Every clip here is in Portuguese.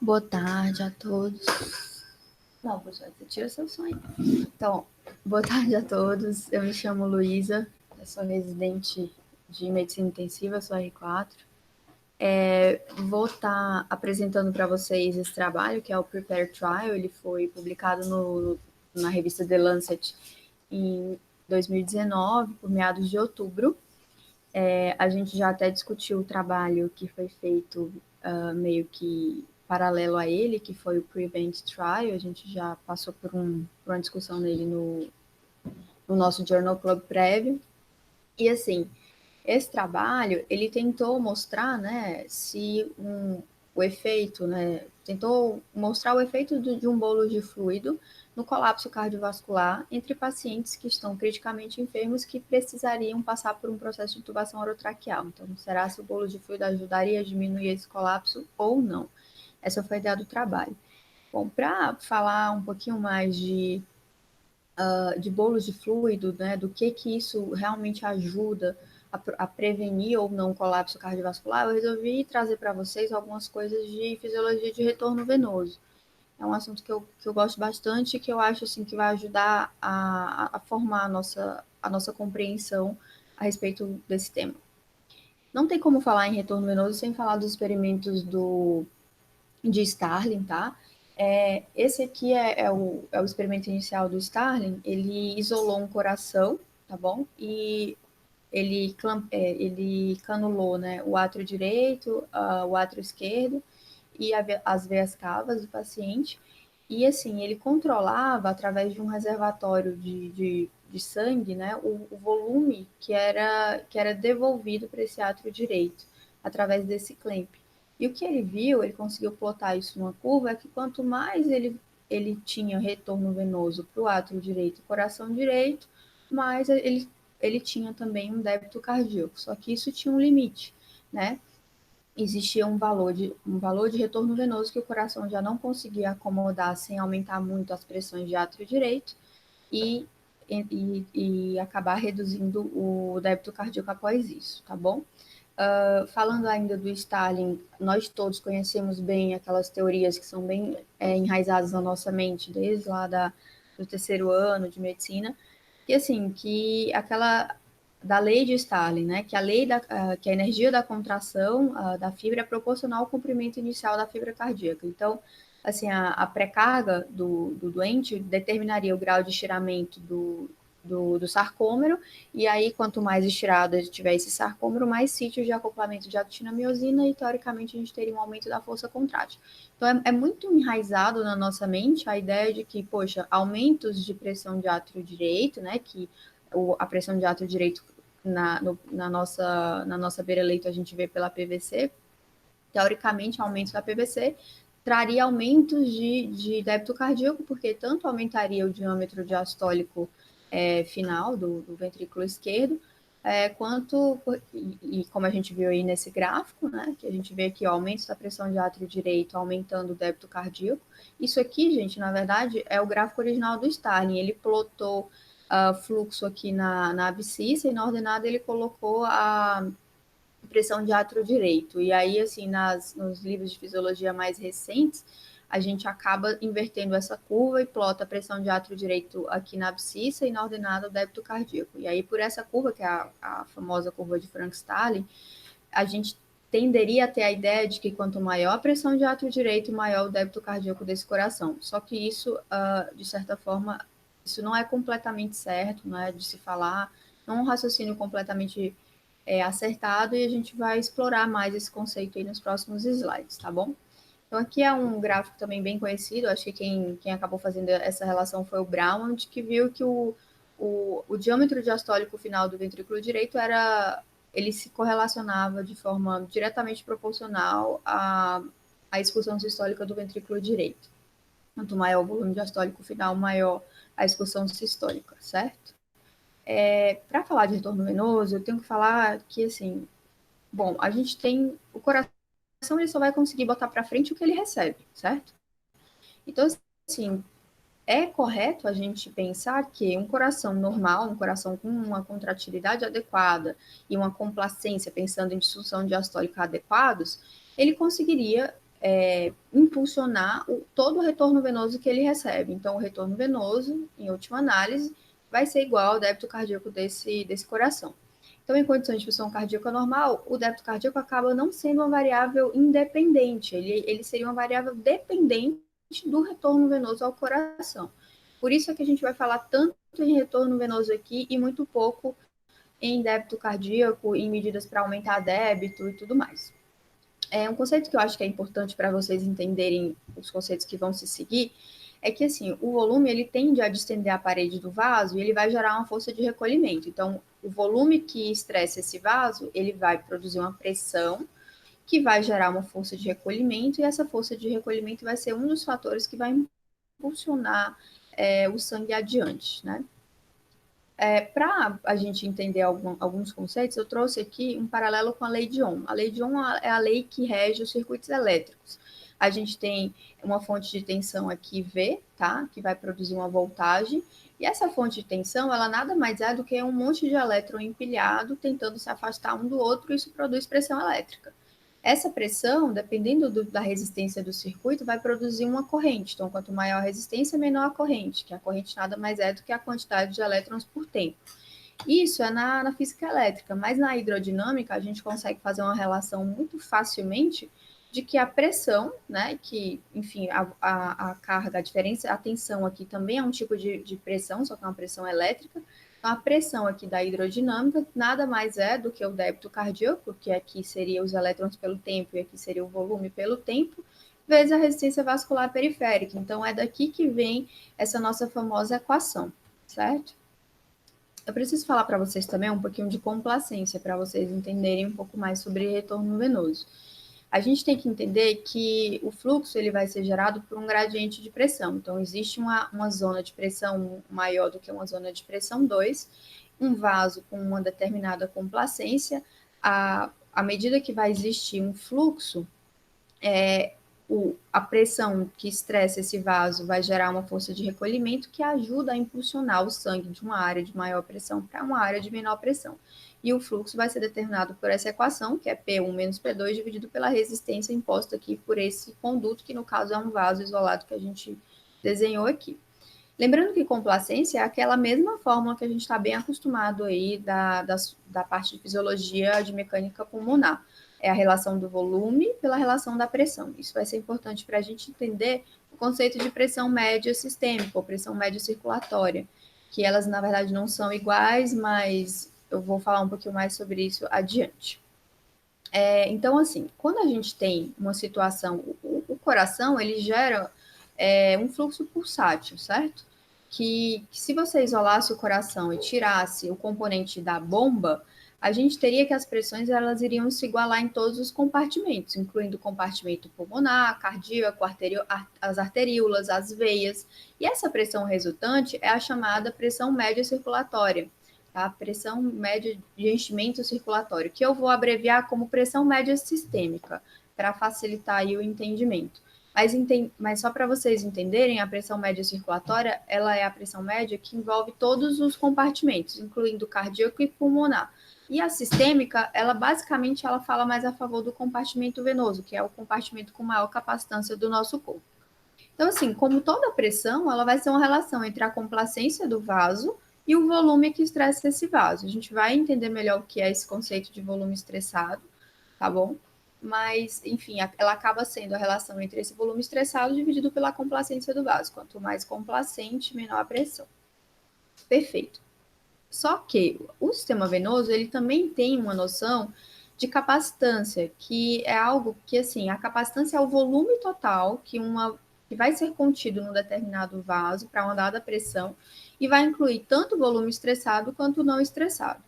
Boa tarde a todos. Não, professor, você tira seu som aí. Então, boa tarde a todos. Eu me chamo Luísa, eu sou residente de medicina intensiva, sou R4. Vou estar apresentando para vocês esse trabalho, que é o Prepare Trial. Ele foi publicado na revista The Lancet em 2019, por meados de outubro. A gente já até discutiu o trabalho que foi feito meio que paralelo a ele, que foi o Prevent Trial. A gente já passou por uma discussão nele no nosso Journal Club prévio. E assim, esse trabalho, ele tentou mostrar, né, o efeito, né, tentou mostrar o efeito de um bolo de fluido no colapso cardiovascular entre pacientes que estão criticamente enfermos que precisariam passar por um processo de intubação orotraqueal. Então, será se o bolo de fluido ajudaria a diminuir esse colapso ou não? Essa foi a ideia do trabalho. Bom, para falar um pouquinho mais de bolos de fluido, né, do que isso realmente ajuda a prevenir ou não colapso cardiovascular, eu resolvi trazer para vocês algumas coisas de fisiologia de retorno venoso. É um assunto que eu gosto bastante e que eu acho assim, que vai ajudar a formar a nossa compreensão a respeito desse tema. Não tem como falar em retorno venoso sem falar dos experimentos de Starling, tá? Esse aqui é o experimento inicial do Starling. Ele isolou um coração, tá bom? E ele canulou, né, o átrio direito, o átrio esquerdo e as veias cavas do paciente. E assim, ele controlava através de um reservatório de sangue, né, o volume que era devolvido para esse átrio direito através desse clamp. E o que ele viu, ele conseguiu plotar isso numa curva, é que quanto mais ele tinha retorno venoso para o átrio direito e coração direito, mais ele tinha também um débito cardíaco. Só que isso tinha um limite, né? Existia um valor de retorno venoso que o coração já não conseguia acomodar sem aumentar muito as pressões de átrio direito e, e acabar reduzindo o débito cardíaco após isso, tá bom? Falando ainda do Stalin, nós todos conhecemos bem aquelas teorias que são bem enraizadas na nossa mente, desde lá do terceiro ano de medicina, que assim, que aquela da lei de Stalin, né, que que a energia da contração da fibra é proporcional ao comprimento inicial da fibra cardíaca. Então, assim, a pré-carga do doente determinaria o grau de estiramento do sarcômero, e aí quanto mais estirado tiver esse sarcômero, mais sítios de acoplamento de actina-miosina e, teoricamente, a gente teria um aumento da força contrátil. Então, é muito enraizado na nossa mente a ideia de que, poxa, aumentos de pressão de átrio direito, né, que a pressão de átrio direito na nossa beira-leito a gente vê pela PVC, teoricamente, aumento da PVC traria aumentos de débito cardíaco, porque tanto aumentaria o diâmetro diastólico final do ventrículo esquerdo, quanto, e como a gente viu aí nesse gráfico, né, que a gente vê aqui, ó, aumento da pressão de átrio direito aumentando o débito cardíaco. Isso aqui, gente, na verdade, é o gráfico original do Starling. Ele plotou fluxo aqui na abscissa e na ordenada ele colocou a pressão de átrio direito. E aí, assim, nos livros de fisiologia mais recentes, a gente acaba invertendo essa curva e plota a pressão de átrio direito aqui na abscissa e na ordenada o débito cardíaco. E aí, por essa curva, que é a famosa curva de Frank-Starling, a gente tenderia a ter a ideia de que quanto maior a pressão de átrio direito, maior o débito cardíaco desse coração. Só que isso, de certa forma, isso não é completamente certo, não é de se falar, não é um raciocínio completamente acertado, e a gente vai explorar mais esse conceito aí nos próximos slides, tá bom? Então, aqui é um gráfico também bem conhecido, acho que quem acabou fazendo essa relação foi o Brown, que viu que o diâmetro diastólico final do ventrículo direito ele se correlacionava de forma diretamente proporcional à expulsão sistólica do ventrículo direito. Quanto maior o volume diastólico final, maior a expulsão sistólica, certo? Para falar de retorno venoso, eu tenho que falar que, assim, bom, a gente tem o coração, ele só vai conseguir botar para frente o que ele recebe, certo? Então, assim, é correto a gente pensar que um coração normal, um coração com uma contratilidade adequada e uma complacência, pensando em disfunção diastólica adequados, ele conseguiria impulsionar todo o retorno venoso que ele recebe. Então, o retorno venoso, em última análise, vai ser igual ao débito cardíaco desse coração. Então, em condições de função cardíaca normal, o débito cardíaco acaba não sendo uma variável independente, ele seria uma variável dependente do retorno venoso ao coração. Por isso é que a gente vai falar tanto em retorno venoso aqui e muito pouco em débito cardíaco, em medidas para aumentar débito e tudo mais. Um conceito que eu acho que é importante para vocês entenderem os conceitos que vão se seguir é que assim, o volume ele tende a distender a parede do vaso e ele vai gerar uma força de recolhimento. Então, o volume que estressa esse vaso, ele vai produzir uma pressão que vai gerar uma força de recolhimento e essa força de recolhimento vai ser um dos fatores que vai impulsionar o sangue adiante, né? Para a gente entender alguns conceitos, eu trouxe aqui um paralelo com a lei de Ohm. A lei de Ohm é a lei que rege os circuitos elétricos. A gente tem uma fonte de tensão aqui, V, tá? Que vai produzir uma voltagem. E essa fonte de tensão, ela nada mais é do que um monte de elétron empilhado tentando se afastar um do outro, e isso produz pressão elétrica. Essa pressão, dependendo da resistência do circuito, vai produzir uma corrente. Então, quanto maior a resistência, menor a corrente, que a corrente nada mais é do que a quantidade de elétrons por tempo. Isso é na física elétrica, mas na hidrodinâmica a gente consegue fazer uma relação muito facilmente de que a pressão, né, que, enfim, a carga, a diferença, a tensão aqui também é um tipo de pressão, só que é uma pressão elétrica. Então, a pressão aqui da hidrodinâmica nada mais é do que o débito cardíaco, que aqui seria os elétrons pelo tempo e aqui seria o volume pelo tempo, vezes a resistência vascular periférica. Então, é daqui que vem essa nossa famosa equação, certo? Eu preciso falar para vocês também um pouquinho de complacência, para vocês entenderem um pouco mais sobre retorno venoso. A gente tem que entender que o fluxo ele vai ser gerado por um gradiente de pressão. Então, existe uma zona de pressão maior do que uma zona de pressão 2, um vaso com uma determinada complacência. À medida que vai existir um fluxo, a pressão que estressa esse vaso vai gerar uma força de recolhimento que ajuda a impulsionar o sangue de uma área de maior pressão para uma área de menor pressão. E o fluxo vai ser determinado por essa equação, que é P1 menos P2, dividido pela resistência imposta aqui por esse conduto, que no caso é um vaso isolado que a gente desenhou aqui. Lembrando que complacência é aquela mesma fórmula que a gente está bem acostumado aí da parte de fisiologia de mecânica pulmonar. É a relação do volume pela relação da pressão. Isso vai ser importante para a gente entender o conceito de pressão média sistêmica ou pressão média circulatória, que elas, na verdade, não são iguais, mas eu vou falar um pouquinho mais sobre isso adiante. Então, assim, quando a gente tem uma situação, o coração, ele gera um fluxo pulsátil, certo? Que se você isolasse o coração e tirasse o componente da bomba, a gente teria que as pressões elas iriam se igualar em todos os compartimentos, incluindo o compartimento pulmonar, cardíaco, as arteríolas, as veias. E essa pressão resultante é a chamada pressão média circulatória, tá? Pressão média de enchimento circulatório, que eu vou abreviar como pressão média sistêmica, para facilitar aí o entendimento. Mas só para vocês entenderem, a pressão média circulatória, ela é a pressão média que envolve todos os compartimentos, incluindo cardíaco e pulmonar. E a sistêmica, ela basicamente ela fala mais a favor do compartimento venoso, que é o compartimento com maior capacitância do nosso corpo. Então, assim, como toda pressão, ela vai ser uma relação entre a complacência do vaso e o volume que estressa esse vaso. A gente vai entender melhor o que é esse conceito de volume estressado, tá bom? Mas, enfim, ela acaba sendo a relação entre esse volume estressado dividido pela complacência do vaso. Quanto mais complacente, menor a pressão. Perfeito. Só que o sistema venoso, ele também tem uma noção de capacitância, que é algo que, assim, a capacitância é o volume total que vai ser contido num determinado vaso para uma dada pressão e vai incluir tanto o volume estressado quanto o não estressado.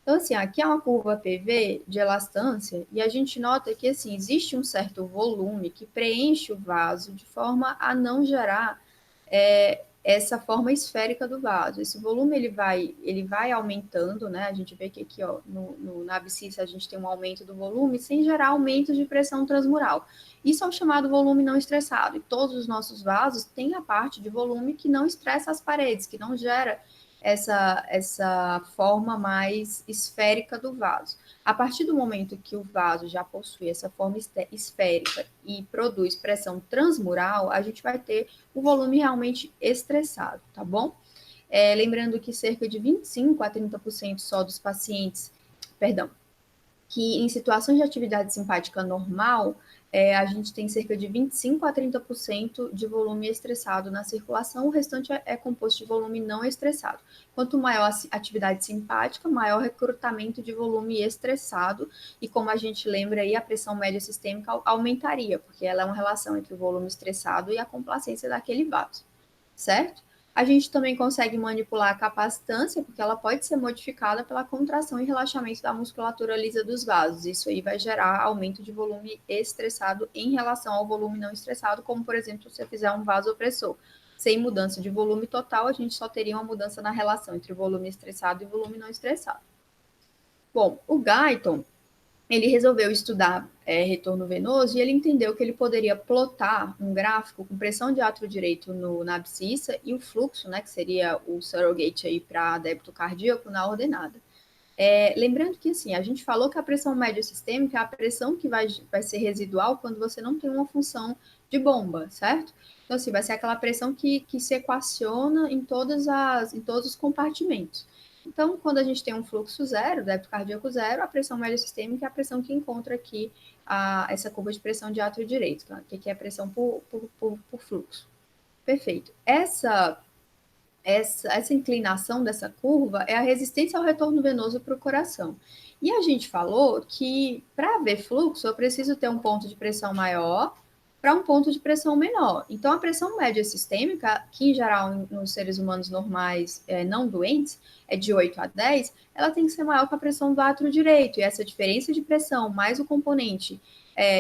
Então, assim, aqui é uma curva PV de elastância e a gente nota que, assim, existe um certo volume que preenche o vaso de forma a não gerar essa forma esférica do vaso. Esse volume, ele vai aumentando, né? A gente vê que aqui, ó, na abscissa, a gente tem um aumento do volume sem gerar aumento de pressão transmural. Isso é o chamado volume não estressado. E todos os nossos vasos têm a parte de volume que não estressa as paredes, que não gera essa forma mais esférica do vaso. A partir do momento que o vaso já possui essa forma esférica e produz pressão transmural, a gente vai ter o volume realmente estressado, tá bom? Lembrando que cerca de 25 a 30% só dos pacientes, perdão, que em situações de atividade simpática normal, a gente tem cerca de 25 a 30% de volume estressado na circulação, o restante é composto de volume não estressado. Quanto maior a atividade simpática, maior recrutamento de volume estressado, e como a gente lembra aí, a pressão média sistêmica aumentaria, porque ela é uma relação entre o volume estressado e a complacência daquele vaso, certo? A gente também consegue manipular a capacitância, porque ela pode ser modificada pela contração e relaxamento da musculatura lisa dos vasos. Isso aí vai gerar aumento de volume estressado em relação ao volume não estressado, como, por exemplo, se você fizer um vasopressor. Sem mudança de volume total, a gente só teria uma mudança na relação entre volume estressado e volume não estressado. Bom, o Guyton, ele resolveu estudar retorno venoso e ele entendeu que ele poderia plotar um gráfico com pressão de átrio direito na abscissa e o fluxo, né, que seria o surrogate aí para débito cardíaco na ordenada. Lembrando que, assim, a gente falou que a pressão média sistêmica é a pressão que vai ser residual quando você não tem uma função de bomba, certo? Então, assim, vai ser aquela pressão que se equaciona em todos os compartimentos. Então, quando a gente tem um fluxo zero, débito cardíaco zero, a pressão média sistêmica é a pressão que encontra aqui essa curva de pressão de átrio direito, que é a pressão por fluxo. Perfeito. Essa inclinação dessa curva é a resistência ao retorno venoso para o coração. E a gente falou que para haver fluxo, eu preciso ter um ponto de pressão maior para um ponto de pressão menor. Então, a pressão média sistêmica, que em geral nos seres humanos normais não doentes, é de 8 a 10, ela tem que ser maior que a pressão do átrio direito. E essa diferença de pressão mais o componente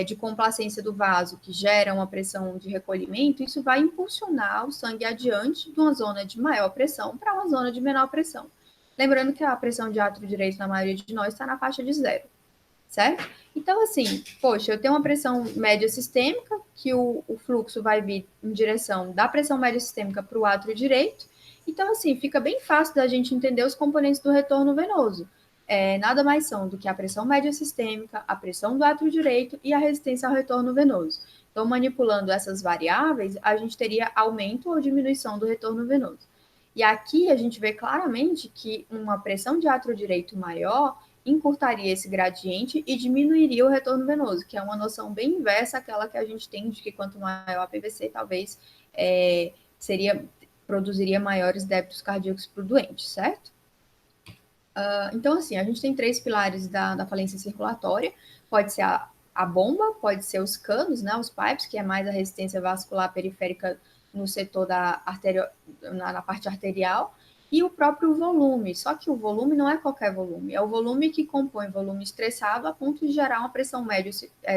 de complacência do vaso, que gera uma pressão de recolhimento, isso vai impulsionar o sangue adiante de uma zona de maior pressão para uma zona de menor pressão. Lembrando que a pressão de átrio direito na maioria de nós está na faixa de zero, certo? Então, assim, poxa, eu tenho uma pressão média sistêmica, que o fluxo vai vir em direção da pressão média sistêmica para o átrio direito. Então, assim, fica bem fácil da gente entender os componentes do retorno venoso. Nada mais são do que a pressão média sistêmica, a pressão do átrio direito e a resistência ao retorno venoso. Então, manipulando essas variáveis, a gente teria aumento ou diminuição do retorno venoso. E aqui a gente vê claramente que uma pressão de átrio direito maior encurtaria esse gradiente e diminuiria o retorno venoso, que é uma noção bem inversa àquela que a gente tem de que quanto maior a PVC, talvez produziria maiores débitos cardíacos para o doente, certo? Então, assim, a gente tem 3 pilares da falência circulatória. Pode ser a bomba, pode ser os canos, né, os pipes, que é mais a resistência vascular periférica no setor na parte arterial, e o próprio volume. Só que o volume não é qualquer volume, é o volume que compõe volume estressado a ponto de gerar uma pressão média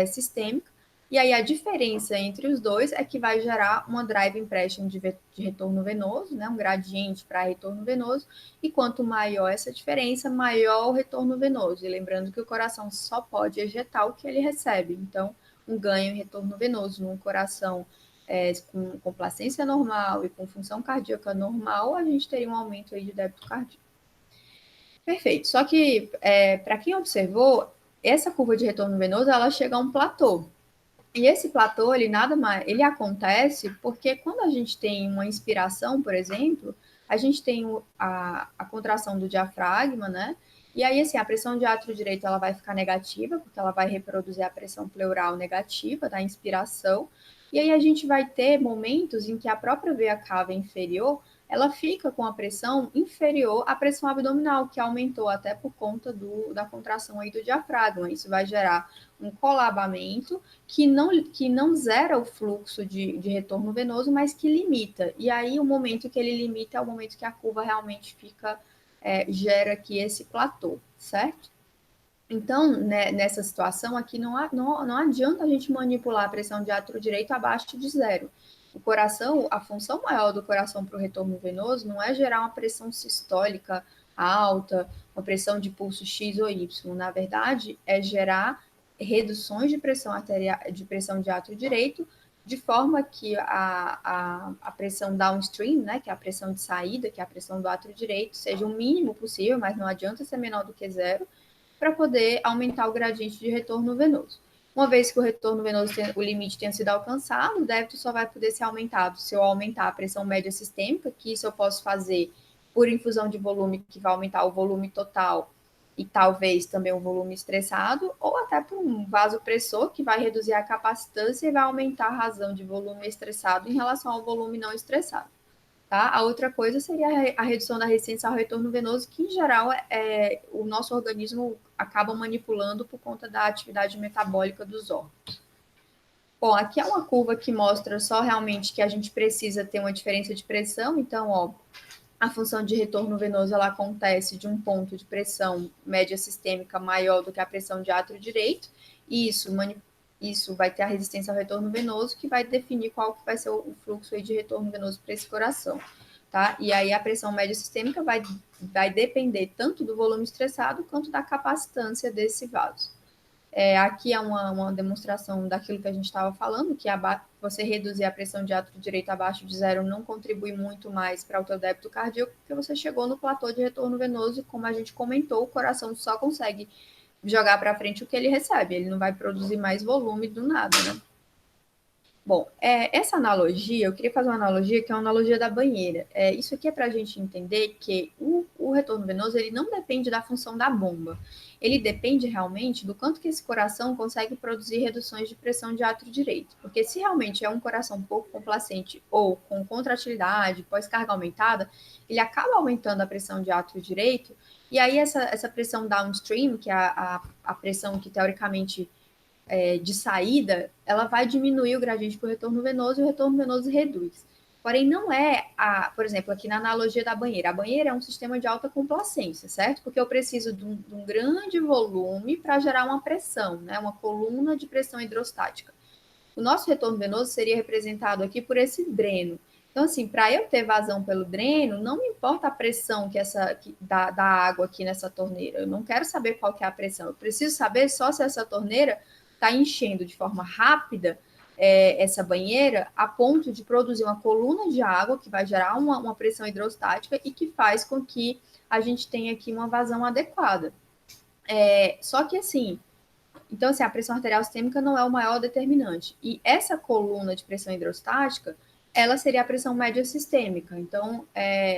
sistêmica. E aí a diferença entre os dois é que vai gerar uma drive impression de retorno venoso, né, um gradiente para retorno venoso, e quanto maior essa diferença, maior o retorno venoso. E lembrando que o coração só pode ejetar o que ele recebe. Então, um ganho em retorno venoso num coração com complacência normal e com função cardíaca normal, a gente teria um aumento aí de débito cardíaco. Perfeito. Só que, para quem observou, essa curva de retorno venoso, ela chega a um platô. E esse platô, ele acontece porque quando a gente tem uma inspiração, por exemplo, a gente tem a contração do diafragma, né? E aí, assim, a pressão de átrio direito ela vai ficar negativa, porque ela vai reproduzir a pressão pleural negativa da inspiração. E aí a gente vai ter momentos em que a própria veia cava inferior ela fica com a pressão inferior à pressão abdominal, que aumentou até por conta da contração aí do diafragma. Isso vai gerar um colabamento que não zera o fluxo de retorno venoso, mas que limita. E aí o momento que ele limita é o momento que a curva realmente gera aqui esse platô, certo? Então, né, nessa situação aqui, não adianta a gente manipular a pressão de átrio direito abaixo de zero. O coração, a função maior do coração para o retorno venoso não é gerar uma pressão sistólica alta, uma pressão de pulso X ou Y. Na verdade, é gerar reduções de pressão arterial, de pressão de átrio direito de forma que a pressão downstream, né, que é a pressão de saída, que é a pressão do átrio direito, seja o mínimo possível, mas não adianta ser menor do que zero, para poder aumentar o gradiente de retorno venoso. Uma vez que o retorno venoso, o limite tenha sido alcançado, o débito só vai poder ser aumentado se eu aumentar a pressão média sistêmica, que isso eu posso fazer por infusão de volume, que vai aumentar o volume total e talvez também o volume estressado, ou até por um vasopressor, que vai reduzir a capacitância e vai aumentar a razão de volume estressado em relação ao volume não estressado. Tá? A outra coisa seria a redução da resistência ao retorno venoso, que em geral o nosso organismo acaba manipulando por conta da atividade metabólica dos órgãos. Bom, aqui é uma curva que mostra só realmente que a gente precisa ter uma diferença de pressão. Então, ó, a função de retorno venoso ela acontece de um ponto de pressão média sistêmica maior do que a pressão de átrio direito, e isso vai ter a resistência ao retorno venoso, que vai definir qual que vai ser o fluxo aí de retorno venoso para esse coração. Tá? E aí a pressão média sistêmica vai depender tanto do volume estressado quanto da capacitância desse vaso. Aqui é uma demonstração daquilo que a gente estava falando, que você reduzir a pressão de átrio direito abaixo de zero não contribui muito mais para o teu débito cardíaco, porque você chegou no platô de retorno venoso e, como a gente comentou, o coração só consegue jogar para frente o que ele recebe, ele não vai produzir mais volume do nada, né? Bom, essa analogia, eu queria fazer uma analogia que é uma analogia da banheira. Isso aqui é para a gente entender que o retorno venoso ele não depende da função da bomba. Ele depende realmente do quanto que esse coração consegue produzir reduções de pressão de átrio direito. Porque se realmente é um coração pouco complacente ou com contratilidade, pós-carga aumentada, ele acaba aumentando a pressão de átrio direito, e aí essa pressão downstream, que é a pressão que teoricamente de saída, ela vai diminuir o gradiente para o retorno venoso e o retorno venoso reduz. Porém, não é por exemplo, aqui na analogia da banheira. A banheira é um sistema de alta complacência, certo? Porque eu preciso de um grande volume para gerar uma pressão, né? Uma coluna de pressão hidrostática. O nosso retorno venoso seria representado aqui por esse dreno. Então, assim, para eu ter vazão pelo dreno, não me importa a pressão da água aqui nessa torneira. Eu não quero saber qual que é a pressão. Eu preciso saber só se essa torneira está enchendo de forma rápida essa banheira a ponto de produzir uma coluna de água que vai gerar uma pressão hidrostática e que faz com que a gente tenha aqui uma vazão adequada. Só que assim, então assim, a pressão arterial sistêmica não é o maior determinante. E essa coluna de pressão hidrostática, ela seria a pressão média sistêmica. Então,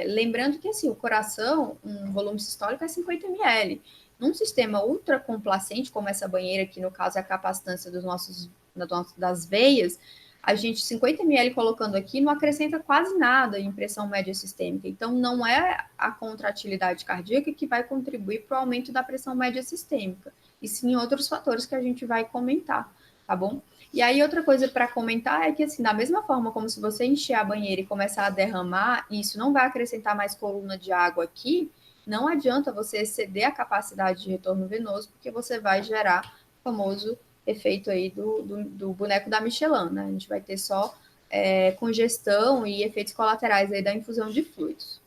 lembrando que assim, o coração, um volume sistólico é 50 ml. Num sistema ultracomplacente, como essa banheira, que no caso é a capacitância das veias, a gente, 50 ml colocando aqui, não acrescenta quase nada em pressão média sistêmica. Então, não é a contratilidade cardíaca que vai contribuir para o aumento da pressão média sistêmica, e sim outros fatores que a gente vai comentar, tá bom? E aí, outra coisa para comentar é que, assim, da mesma forma como se você encher a banheira e começar a derramar, isso não vai acrescentar mais coluna de água aqui, não adianta você exceder a capacidade de retorno venoso, porque você vai gerar o famoso efeito aí do boneco da Michelin, né? A gente vai ter só congestão e efeitos colaterais aí da infusão de fluidos.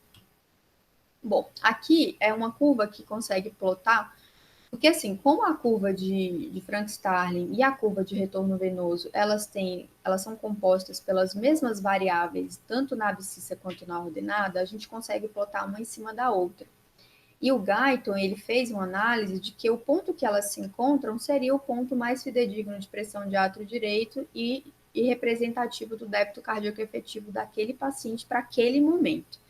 Bom, aqui é uma curva que consegue plotar, porque assim, como a curva de Frank-Starling e a curva de retorno venoso, elas são compostas pelas mesmas variáveis, tanto na abscissa quanto na ordenada, a gente consegue plotar uma em cima da outra. E o Guyton, ele fez uma análise de que o ponto que elas se encontram seria o ponto mais fidedigno de pressão de átrio direito e representativo do débito cardíaco efetivo daquele paciente para aquele momento.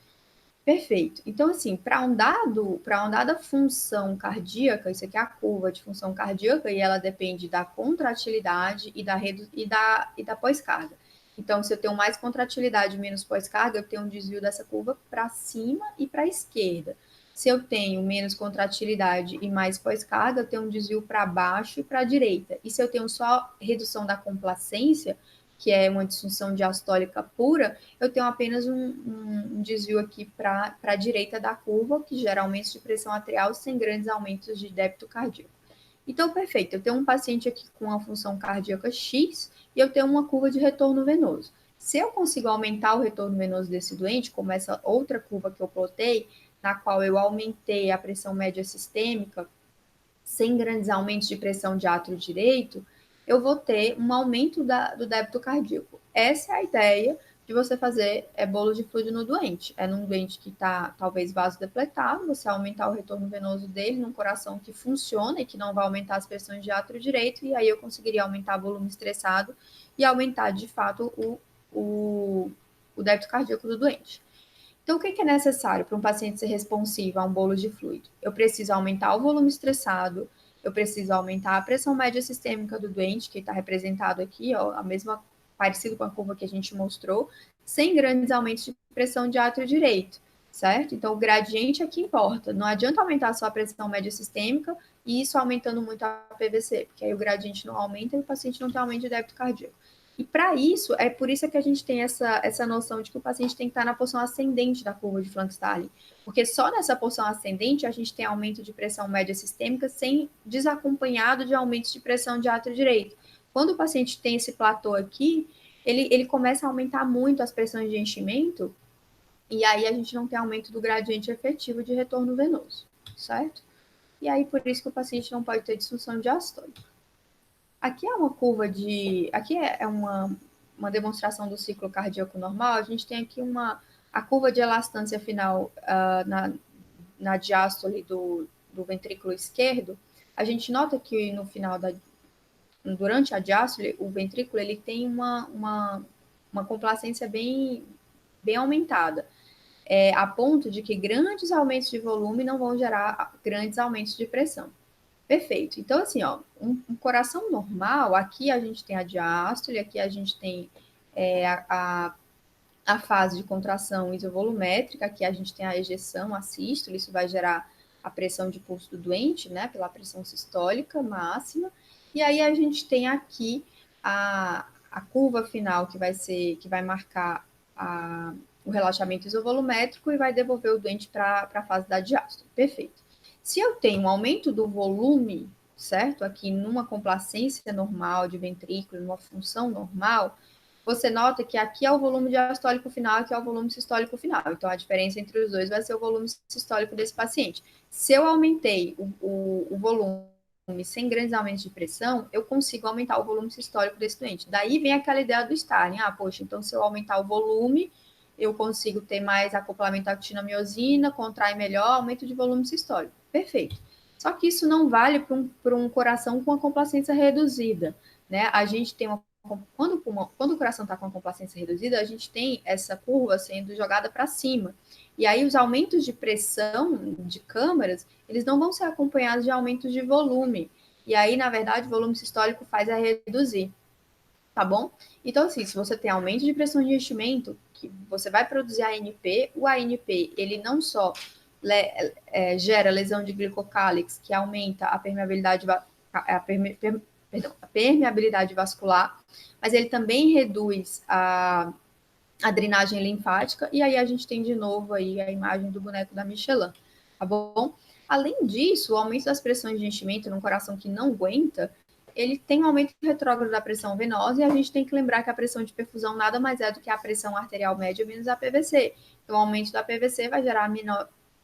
Perfeito. Então, assim, para uma dada função cardíaca, isso aqui é a curva de função cardíaca e ela depende da contratilidade e da pós-carga. Então, se eu tenho mais contratilidade e menos pós-carga, eu tenho um desvio dessa curva para cima e para a esquerda. Se eu tenho menos contratilidade e mais pós-carga, eu tenho um desvio para baixo e para a direita. E se eu tenho só redução da complacência, que é uma disfunção diastólica pura, eu tenho apenas um desvio aqui para a direita da curva, que gera aumentos de pressão arterial sem grandes aumentos de débito cardíaco. Então, perfeito, eu tenho um paciente aqui com a função cardíaca X e eu tenho uma curva de retorno venoso. Se eu consigo aumentar o retorno venoso desse doente, como essa outra curva que eu plotei, na qual eu aumentei a pressão média sistêmica, sem grandes aumentos de pressão de átrio direito, eu vou ter um aumento do débito cardíaco. essa é a ideia de você fazer bolo de fluido no doente. É num doente que está talvez vasodepletado, você aumentar o retorno venoso dele num coração que funciona e que não vai aumentar as pressões de átrio direito, e aí eu conseguiria aumentar o volume estressado e aumentar de fato o débito cardíaco do doente. Então, o que é necessário para um paciente ser responsivo a um bolo de fluido? Eu preciso aumentar o volume estressado, eu preciso aumentar a pressão média sistêmica do doente, que está representado aqui, ó, a mesma, parecido com a curva que a gente mostrou, sem grandes aumentos de pressão de átrio direito, certo? Então, o gradiente é que importa. Não adianta aumentar só a pressão média sistêmica e isso aumentando muito a PVC, porque aí o gradiente não aumenta e o paciente não tem aumento de débito cardíaco. E para isso, é por isso que a gente tem essa noção de que o paciente tem que estar na porção ascendente da curva de Frank-Starling, porque só nessa porção ascendente a gente tem aumento de pressão média sistêmica sem desacompanhado de aumentos de pressão de átrio direito. Quando o paciente tem esse platô aqui, ele começa a aumentar muito as pressões de enchimento, e aí a gente não tem aumento do gradiente efetivo de retorno venoso, certo? E aí por isso que o paciente não pode ter disfunção diastólica. Aqui é uma curva de. Aqui é uma demonstração do ciclo cardíaco normal. A gente tem aqui a curva de elastância final na diástole do ventrículo esquerdo. A gente nota que no final durante a diástole, o ventrículo ele tem uma complacência bem aumentada, a ponto de que grandes aumentos de volume não vão gerar grandes aumentos de pressão. Perfeito. Então, assim, ó, um coração normal, aqui a gente tem a diástole, aqui a gente tem a fase de contração isovolumétrica, aqui a gente tem a ejeção, a sístole, isso vai gerar a pressão de pulso do doente, né, pela pressão sistólica máxima. E aí a gente tem aqui a curva final que vai marcar o relaxamento isovolumétrico e vai devolver o doente para a fase da diástole. Perfeito. Se eu tenho um aumento do volume, certo? Aqui numa complacência normal de ventrículo, numa função normal, você nota que aqui é o volume diastólico final, aqui é o volume sistólico final. Então, a diferença entre os dois vai ser o volume sistólico desse paciente. Se eu aumentei o volume sem grandes aumentos de pressão, eu consigo aumentar o volume sistólico desse doente. Daí vem aquela ideia do Starling. Ah, poxa, então se eu aumentar o volume, eu consigo ter mais acoplamento à actina-miosina, contrai melhor, aumento de volume sistólico. Perfeito. Só que isso não vale para um coração com a complacência reduzida, né? A gente tem quando o coração está com a complacência reduzida, a gente tem essa curva sendo jogada para cima. E aí os aumentos de pressão de câmaras, eles não vão ser acompanhados de aumentos de volume. E aí, na verdade, o volume sistólico faz a reduzir, tá bom? Então, assim, se você tem aumento de pressão de enchimento, que você vai produzir ANP, o ANP, ele não só gera lesão de glicocálix, que aumenta a permeabilidade, a permeabilidade vascular, mas ele também reduz a drenagem linfática, e aí a gente tem de novo aí a imagem do boneco da Michelin, tá bom? Além disso, o aumento das pressões de enchimento num coração que não aguenta, ele tem um aumento retrógrado da pressão venosa, e a gente tem que lembrar que a pressão de perfusão nada mais é do que a pressão arterial média menos a PVC. Então, o aumento da PVC vai gerar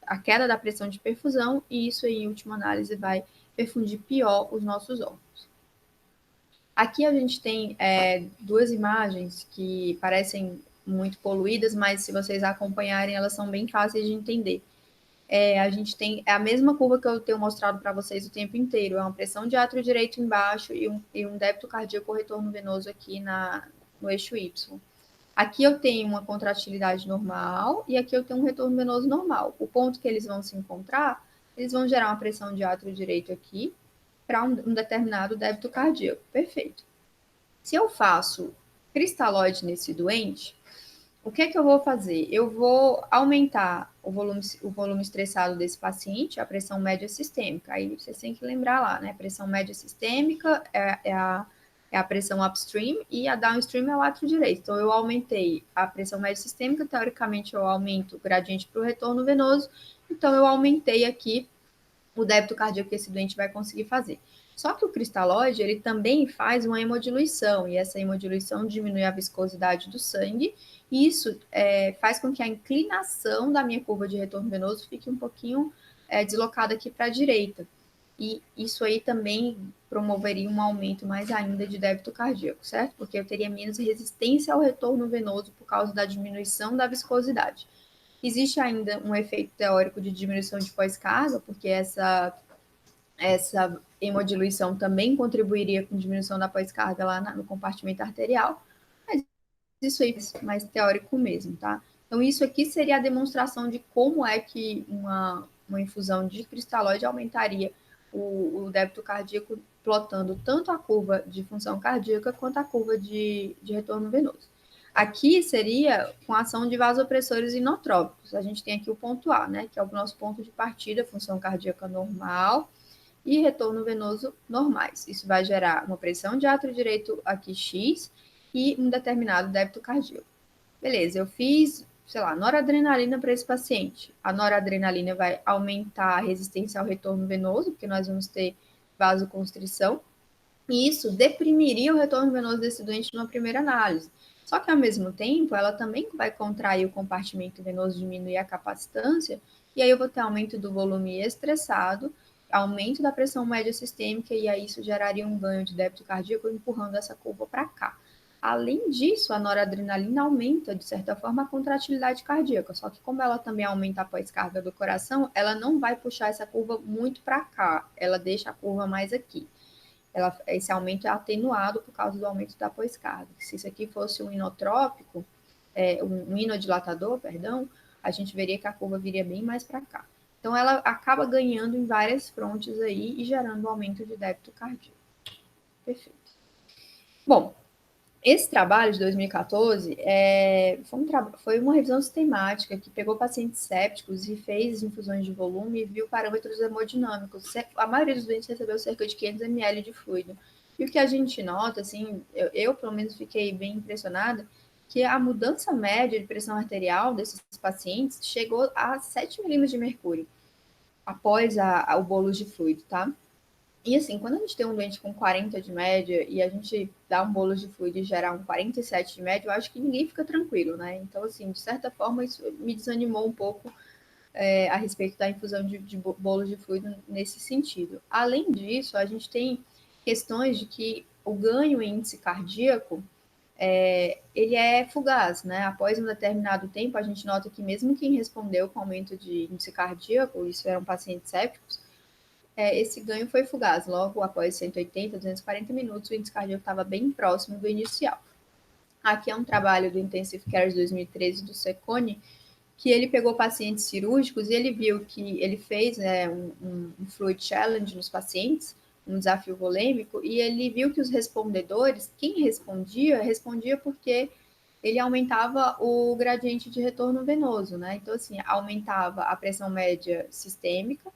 a queda da pressão de perfusão, e isso, em última análise, vai perfundir pior os nossos órgãos. Aqui a gente tem duas imagens que parecem muito poluídas, mas se vocês acompanharem, elas são bem fáceis de entender. A gente tem a mesma curva que eu tenho mostrado para vocês o tempo inteiro. É uma pressão de átrio direito embaixo e um débito cardíaco retorno venoso aqui no eixo Y. Aqui eu tenho uma contratilidade normal e aqui eu tenho um retorno venoso normal. O ponto que eles vão se encontrar, eles vão gerar uma pressão de átrio direito aqui para um determinado débito cardíaco. Perfeito. Se eu faço cristalóide nesse doente, o que é que eu vou fazer? Eu vou aumentar o volume estressado desse paciente, a pressão média sistêmica. Aí vocês têm que lembrar lá, né? Pressão média sistêmica é a pressão upstream e a downstream é o átrio direito. Então, eu aumentei a pressão média sistêmica, teoricamente eu aumento o gradiente para o retorno venoso, então eu aumentei aqui o débito cardíaco que esse doente vai conseguir fazer. Só que o cristalóide, ele também faz uma hemodiluição, e essa hemodiluição diminui a viscosidade do sangue, e isso faz com que a inclinação da minha curva de retorno venoso fique um pouquinho deslocada aqui para a direita. e isso aí também promoveria um aumento mais ainda de débito cardíaco, certo? Porque eu teria menos resistência ao retorno venoso por causa da diminuição da viscosidade. Existe ainda um efeito teórico de diminuição de pós-carga, porque essa hemodiluição também contribuiria com diminuição da pós-carga lá no compartimento arterial, mas isso aí é mais teórico mesmo, tá? Então, isso aqui seria a demonstração de como é que uma infusão de cristalóide aumentaria o débito cardíaco, plotando tanto a curva de função cardíaca quanto a curva de retorno venoso. Aqui seria com ação de vasopressores inotrópicos. A gente tem aqui o ponto A, né, que é o nosso ponto de partida, função cardíaca normal, e retorno venoso normais. Isso vai gerar uma pressão de átrio direito aqui X e um determinado débito cardíaco. Beleza, eu fiz, sei lá, noradrenalina para esse paciente. A noradrenalina vai aumentar a resistência ao retorno venoso, porque nós vamos ter vasoconstrição, e isso deprimiria o retorno venoso desse doente numa primeira análise. Só que, ao mesmo tempo, ela também vai contrair o compartimento venoso, diminuir a capacitância, e aí eu vou ter aumento do volume estressado, aumento da pressão média sistêmica, e aí isso geraria um ganho de débito cardíaco, empurrando essa curva para cá. Além disso, a noradrenalina aumenta, de certa forma, a contratilidade cardíaca, só que como ela também aumenta a pós-carga do coração, ela não vai puxar essa curva muito para cá, ela deixa a curva mais aqui. Esse aumento é atenuado por causa do aumento da pós-carga. Se isso aqui fosse um inotrópico, um inodilatador, perdão, a gente veria que a curva viria bem mais para cá. Então, ela acaba ganhando em várias frontes aí e gerando um aumento de débito cardíaco. Perfeito. Bom, esse trabalho de 2014 foi uma revisão sistemática que pegou pacientes sépticos e fez infusões de volume e viu parâmetros hemodinâmicos. A maioria dos doentes recebeu cerca de 500 ml de fluido. E o que a gente nota, assim, eu pelo menos fiquei bem impressionada, que a mudança média de pressão arterial desses pacientes chegou a 7 milímetros de mercúrio após o bolus de fluido, tá? E assim, quando a gente tem um doente com 40 de média e a gente dá um bolo de fluido e gerar um 47 de média, eu acho que ninguém fica tranquilo, né? Então, assim, de certa forma, isso me desanimou um pouco a respeito da infusão de bolo de fluido nesse sentido. Além disso, a gente tem questões de que o ganho em índice cardíaco ele é fugaz, né? Após um determinado tempo, a gente nota que mesmo quem respondeu com aumento de índice cardíaco, isso eram pacientes sépticos, esse ganho foi fugaz. Logo após 180, 240 minutos, o índice cardíaco estava bem próximo do inicial. Aqui é um trabalho do Intensive Care de 2013 do Secone, que ele pegou pacientes cirúrgicos e ele viu que ele fez um fluid challenge nos pacientes, um desafio volêmico, e ele viu que os respondedores, quem respondia porque ele aumentava o gradiente de retorno venoso, né? Então, assim, aumentava a pressão média sistêmica,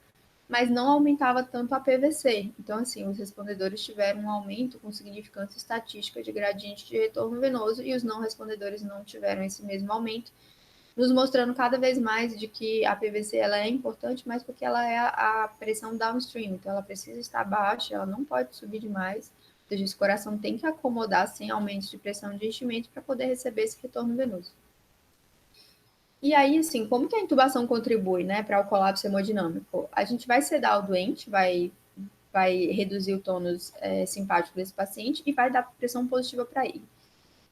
mas não aumentava tanto a PVC. Então, assim, os respondedores tiveram um aumento com significância estatística de gradiente de retorno venoso e os não respondedores não tiveram esse mesmo aumento, nos mostrando cada vez mais de que a PVC ela é importante, mas porque ela é a pressão downstream, então ela precisa estar baixa, ela não pode subir demais, ou seja, esse coração tem que acomodar sem aumentos de pressão de enchimento para poder receber esse retorno venoso. E aí, assim, como que a intubação contribui, né, para o colapso hemodinâmico? A gente vai sedar o doente, vai reduzir o tônus simpático desse paciente e vai dar pressão positiva para ele.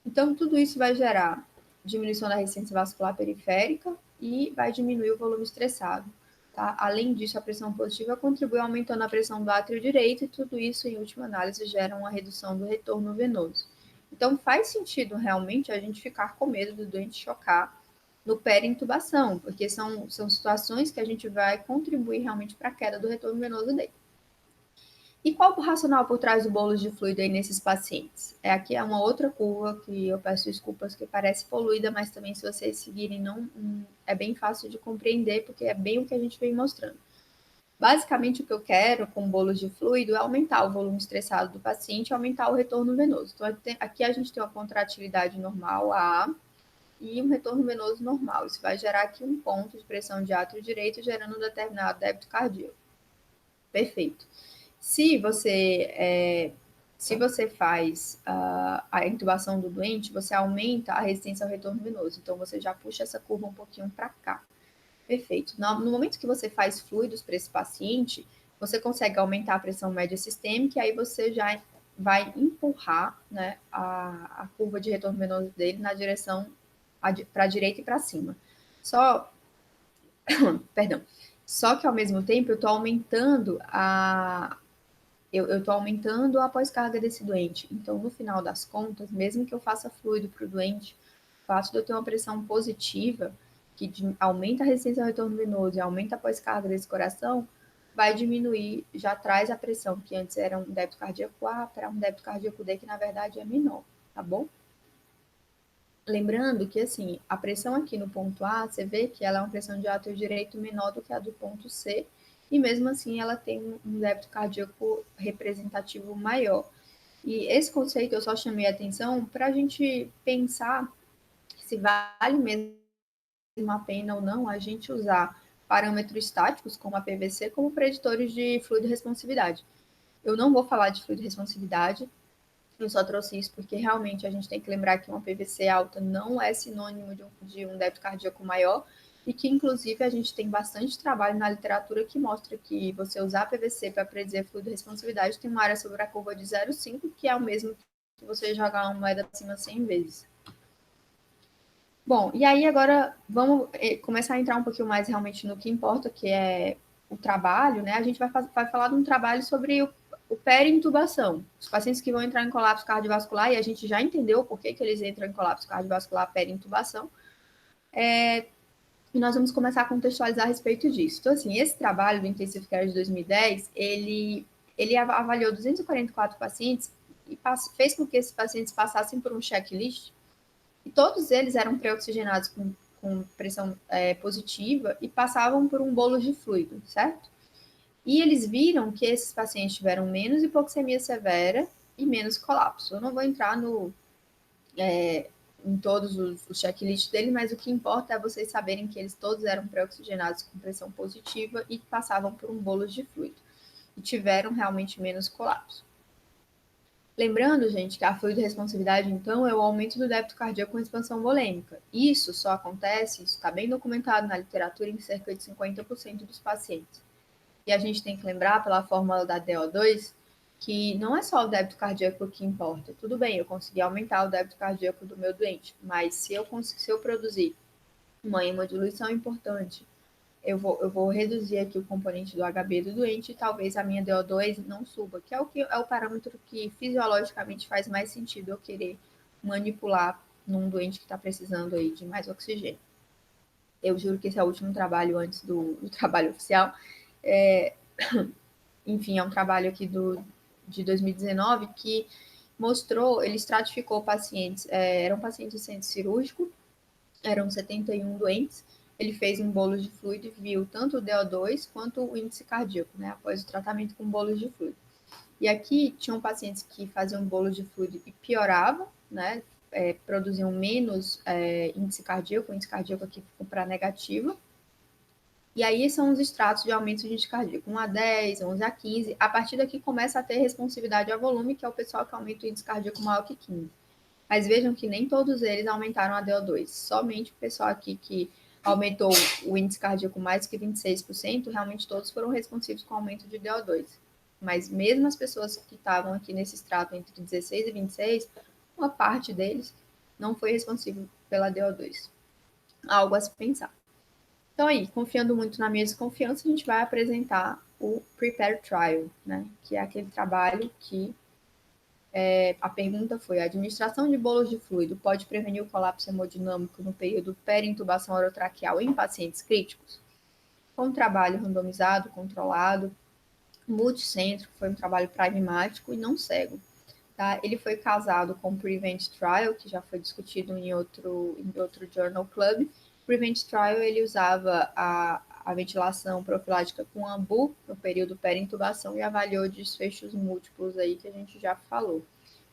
Então, tudo isso vai gerar diminuição da resistência vascular periférica e vai diminuir o volume estressado. Tá? Além disso, a pressão positiva contribui aumentando a pressão do átrio direito e tudo isso, em última análise, gera uma redução do retorno venoso. Então, faz sentido realmente a gente ficar com medo do doente chocar no pé-intubação, porque são situações que a gente vai contribuir realmente para a queda do retorno venoso dele. E qual o racional por trás do bolo de fluido aí nesses pacientes? Aqui é uma outra curva que eu peço desculpas que parece poluída, mas também se vocês seguirem é bem fácil de compreender, porque é bem o que a gente vem mostrando. Basicamente, o que eu quero com bolos de fluido é aumentar o volume estressado do paciente e aumentar o retorno venoso. Então, aqui a gente tem uma contratilidade normal, A, e um retorno venoso normal. Isso vai gerar aqui um ponto de pressão de átrio direito, gerando um determinado débito cardíaco. Perfeito. Se você faz a intubação do doente, você aumenta a resistência ao retorno venoso. Então, você já puxa essa curva um pouquinho para cá. Perfeito. No momento que você faz fluidos para esse paciente, você consegue aumentar a pressão média sistêmica e aí você já vai empurrar, né, a curva de retorno venoso dele na direção para a direita e para cima. Perdão. Só que ao mesmo tempo eu estou aumentando eu estou aumentando a pós-carga desse doente. Então, no final das contas, mesmo que eu faça fluido para o doente, o fato de eu ter uma pressão positiva, que aumenta a resistência ao retorno venoso e aumenta a pós-carga desse coração, vai diminuir, já traz a pressão, que antes era um débito cardíaco A para um débito cardíaco D, que na verdade é menor, tá bom? Lembrando que, assim, a pressão aqui no ponto A, você vê que ela é uma pressão de átrio direito menor do que a do ponto C, e mesmo assim ela tem um débito cardíaco representativo maior. E esse conceito eu só chamei a atenção para a gente pensar se vale mesmo a pena ou não a gente usar parâmetros estáticos, como a PVC, como preditores de fluido responsividade. Eu não vou falar de fluido responsividade, eu só trouxe isso porque realmente a gente tem que lembrar que uma PVC alta não é sinônimo de um débito cardíaco maior e que, inclusive, a gente tem bastante trabalho na literatura que mostra que você usar PVC para predizer fluido de responsividade tem uma área sobre a curva de 0,5, que é o mesmo que você jogar uma moeda acima 100 vezes. Bom, e aí agora vamos começar a entrar um pouquinho mais realmente no que importa, que é o trabalho, né? A gente vai falar de um trabalho sobre o peri-intubação. Os pacientes que vão entrar em colapso cardiovascular, e a gente já entendeu por que eles entram em colapso cardiovascular peri-intubação, e nós vamos começar a contextualizar a respeito disso. Então, assim, esse trabalho do Intensive Care de 2010, ele avaliou 244 pacientes e fez com que esses pacientes passassem por um checklist, e todos eles eram pré-oxigenados com pressão positiva e passavam por um bolo de fluido, certo? E eles viram que esses pacientes tiveram menos hipoxemia severa e menos colapso. Eu não vou entrar em todos os checklists dele, mas o que importa é vocês saberem que eles todos eram pré-oxigenados com pressão positiva e passavam por um bolo de fluido. E tiveram realmente menos colapso. Lembrando, gente, que a fluido-responsividade, então, é o aumento do débito cardíaco com expansão volêmica. Isso só acontece, isso está bem documentado na literatura, em cerca de 50% dos pacientes. E a gente tem que lembrar, pela fórmula da DO2, que não é só o débito cardíaco que importa. Tudo bem, eu consegui aumentar o débito cardíaco do meu doente, mas se eu produzir uma hemodiluição importante, eu vou reduzir aqui o componente do HB do doente e talvez a minha DO2 não suba, que é o parâmetro que fisiologicamente faz mais sentido eu querer manipular num doente que está precisando aí de mais oxigênio. Eu juro que esse é o último trabalho antes do trabalho oficial. Enfim, é um trabalho aqui de 2019 que mostrou, ele estratificou pacientes, eram pacientes de centro cirúrgico, eram 71 doentes, ele fez um bolo de fluido e viu tanto o DO2 quanto o índice cardíaco, né, após o tratamento com bolos de fluido. E aqui tinham pacientes que faziam bolo de fluido e pioravam, né, produziam menos índice cardíaco, o índice cardíaco aqui ficou para negativo. E aí são os estratos de aumento de índice cardíaco, 1 a 10, 11 a 15. A partir daqui começa a ter responsividade ao volume, que é o pessoal que aumenta o índice cardíaco maior que 15. Mas vejam que nem todos eles aumentaram a DO2. Somente o pessoal aqui que aumentou o índice cardíaco mais que 26%, realmente todos foram responsivos com aumento de DO2. Mas mesmo as pessoas que estavam aqui nesse extrato entre 16 e 26, uma parte deles não foi responsivo pela DO2. Algo a se pensar. Então, aí, confiando muito na minha desconfiança, a gente vai apresentar o Prepare Trial, né? Que é aquele trabalho que a pergunta foi: a administração de bolos de fluido pode prevenir o colapso hemodinâmico no período peri-intubação orotraqueal em pacientes críticos? Foi um trabalho randomizado, controlado, multicêntrico, foi um trabalho pragmático e não cego. Tá? Ele foi casado com o Prevent Trial, que já foi discutido em outro Journal Club. O Prevent Trial ele usava a ventilação profilática com AMBU no período peri-intubação e avaliou desfechos múltiplos aí que a gente já falou.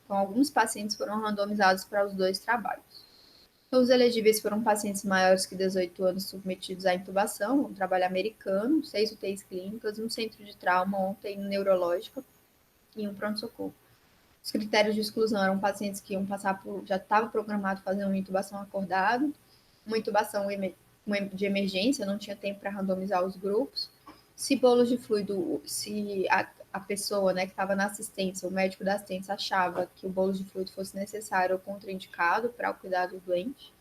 Então, alguns pacientes foram randomizados para os dois trabalhos. Então, os elegíveis foram pacientes maiores que 18 anos submetidos à intubação, um trabalho americano, 6 UTIs clínicas, um centro de trauma, ontem neurológica e um pronto-socorro. Os critérios de exclusão eram pacientes que iam passar por, já estava programado fazer uma intubação acordada, uma intubação de emergência, não tinha tempo para randomizar os grupos, Se bolos de fluido, se a pessoa, né, que estava na assistência, o médico da assistência achava que o bolo de fluido fosse necessário ou contraindicado para o cuidado do doente,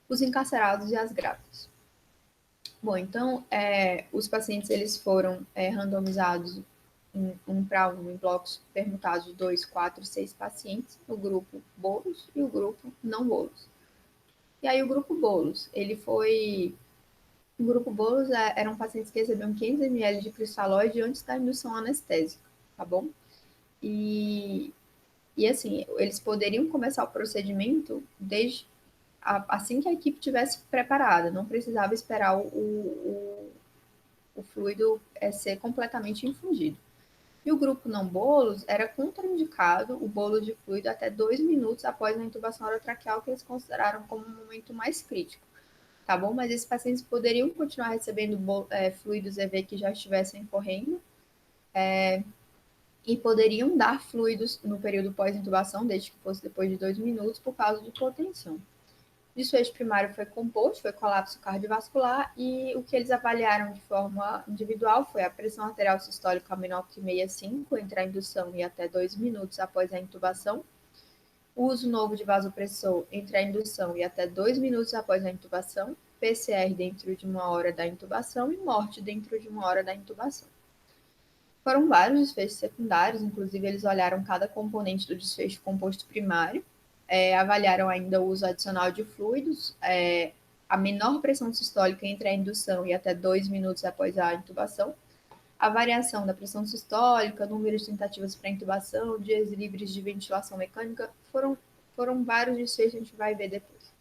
os encarcerados e as grávidas. Bom, então, os pacientes eles foram randomizados um para um, em blocos permutados de 2, 4, 6 pacientes, o grupo bolos e o grupo não bolos. E aí o grupo bolos, ele foi... O grupo bolos eram pacientes que recebiam 500 ml de cristalóide antes da indução anestésica, tá bom? E assim, eles poderiam começar o procedimento assim que a equipe tivesse preparada, não precisava esperar o fluido ser completamente infundido. E o grupo não bolos era contraindicado o bolo de fluido até 2 minutos após a intubação orotraqueal, que eles consideraram como um momento mais crítico, tá bom? Mas esses pacientes poderiam continuar recebendo fluidos EV que já estivessem correndo, e poderiam dar fluidos no período pós-intubação, desde que fosse depois de 2 minutos, por causa de hipotensão. O desfecho primário foi composto, foi colapso cardiovascular, e o que eles avaliaram de forma individual foi a pressão arterial sistólica menor que 65 entre a indução e até 2 minutos após a intubação, o uso novo de vasopressor entre a indução e até 2 minutos após a intubação, PCR dentro de 1 hora da intubação e morte dentro de 1 hora da intubação. Foram vários desfechos secundários, inclusive eles olharam cada componente do desfecho composto primário, avaliaram ainda o uso adicional de fluidos, a menor pressão sistólica entre a indução e até 2 minutos após a intubação, a variação da pressão sistólica, número de tentativas para intubação, dias livres de ventilação mecânica, foram vários desfechos, a gente vai ver depois.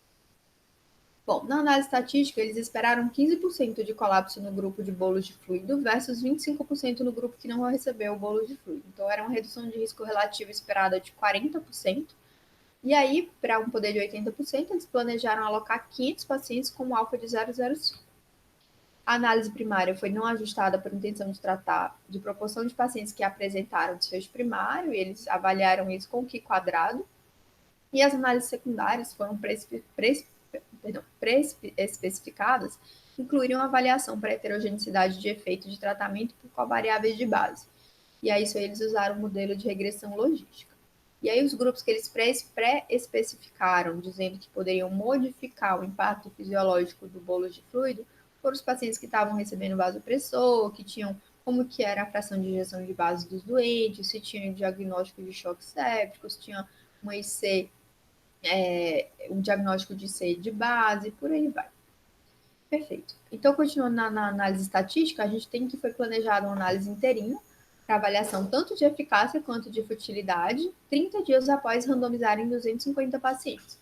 Bom, na análise estatística, eles esperaram 15% de colapso no grupo de bolos de fluido versus 25% no grupo que não recebeu o bolo de fluido. Então, era uma redução de risco relativa esperada de 40%. E aí, para um poder de 80%, eles planejaram alocar 500 pacientes com um alfa de 0,05. A análise primária foi não ajustada por intenção de tratar de proporção de pacientes que apresentaram desfecho primário, e eles avaliaram isso com Q quadrado. E as análises secundárias foram especificadas, incluiriam avaliação para heterogeneidade de efeito de tratamento por covariáveis de base. E aí, isso eles usaram o modelo de regressão logística. E aí, os grupos que eles pré-especificaram, dizendo que poderiam modificar o impacto fisiológico do bolo de fluido, foram os pacientes que estavam recebendo vasopressor, que tinham como que era a fração de injeção de base dos doentes, se tinham diagnóstico de choque séptico, se tinha um IC, um diagnóstico de IC de base, por aí vai. Perfeito. Então, continuando na análise estatística, a gente tem que foi planejada uma análise interina para avaliação tanto de eficácia quanto de futilidade, 30 dias após randomizarem 250 pacientes.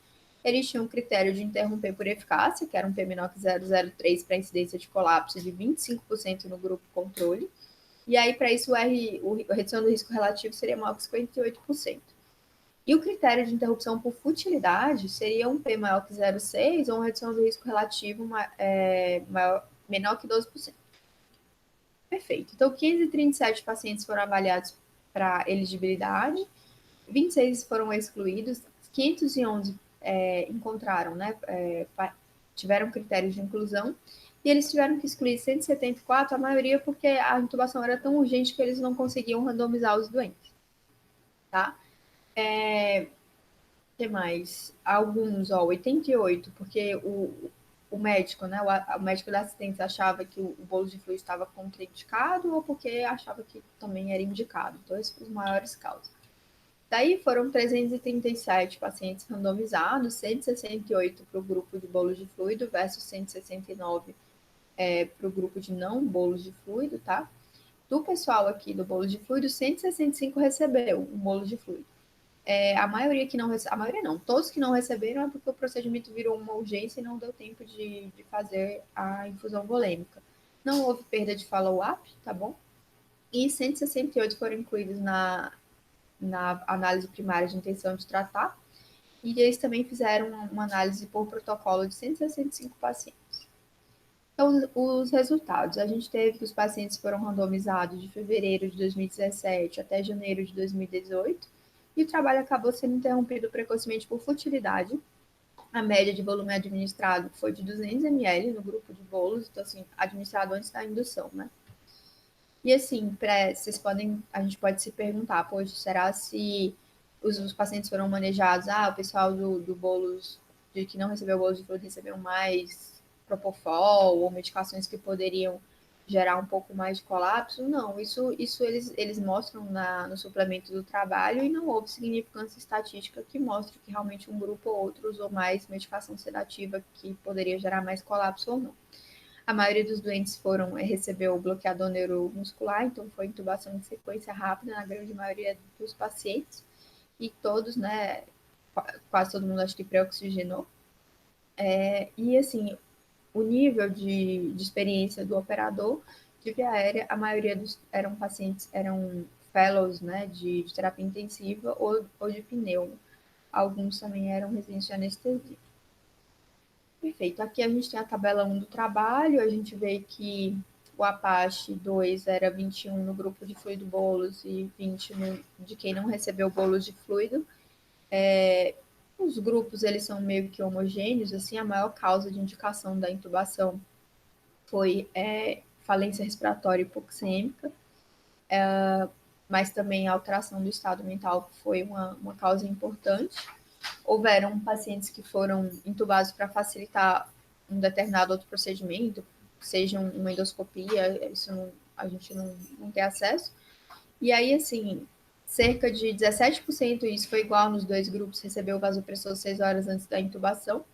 Eles tinham um critério de interromper por eficácia, que era um PMNOC 003 para incidência de colapso de 25% no grupo controle. E aí, para isso, a redução do risco relativo seria maior que 58%. E o critério de interrupção por futilidade seria um P maior que 0,6 ou uma redução do risco relativo menor que 12%. Perfeito. Então, 537 pacientes foram avaliados para elegibilidade, 26 foram excluídos, 511 encontraram, né, tiveram critérios de inclusão, e eles tiveram que excluir 174, a maioria porque a intubação era tão urgente que eles não conseguiam randomizar os doentes. Tá? Que mais? Alguns, 88, porque o médico, né, o médico da assistência achava que o bolo de fluido estava contraindicado ou porque achava que também era indicado. Então, esses foram os maiores causas. Daí foram 337 pacientes randomizados, 168 para o grupo de bolos de fluido versus 169 para o grupo de não bolos de fluido, tá? Do pessoal aqui do bolo de fluido, 165 recebeu um bolo de fluido. A maioria que não recebeu, a maioria não, todos que não receberam é porque o procedimento virou uma urgência e não deu tempo de fazer a infusão volêmica. Não houve perda de follow-up, tá bom? E 168 foram incluídos na análise primária de intenção de tratar, e eles também fizeram uma análise por protocolo de 165 pacientes. Então, os resultados. A gente teve que os pacientes foram randomizados de fevereiro de 2017 até janeiro de 2018, e o trabalho acabou sendo interrompido precocemente por futilidade. A média de volume administrado foi de 200 ml no grupo de bolos, então, assim, administrado antes da indução, né? E assim, a gente pode se perguntar, poxa, será se os pacientes foram manejados? O pessoal do bolos, de que não recebeu bolos de fluido, recebeu mais propofol ou medicações que poderiam gerar um pouco mais de colapso? Não, isso eles mostram no suplemento do trabalho e não houve significância estatística que mostre que realmente um grupo ou outro usou mais medicação sedativa que poderia gerar mais colapso ou não. A maioria dos doentes recebeu o bloqueador neuromuscular, então foi intubação de sequência rápida na grande maioria dos pacientes e todos, né, quase todo mundo acho que pré-oxigenou. E assim, o nível de experiência do operador de via aérea, a maioria eram pacientes, eram fellows, né, de terapia intensiva ou de pneumo. Alguns também eram residentes de anestesia. Perfeito. Aqui a gente tem a tabela 1 do trabalho, a gente vê que o Apache 2 era 21 no grupo de fluido bolos e 20 de quem não recebeu bolos de fluido. Os grupos, eles são meio que homogêneos, assim, a maior causa de indicação da intubação foi falência respiratória hipoxêmica, mas também a alteração do estado mental foi uma causa importante. Houveram pacientes que foram intubados para facilitar um determinado outro procedimento, seja uma endoscopia, isso a gente não tem acesso. E aí, assim, cerca de 17%, isso foi igual nos dois grupos, recebeu vasopressor 6 horas antes da intubação.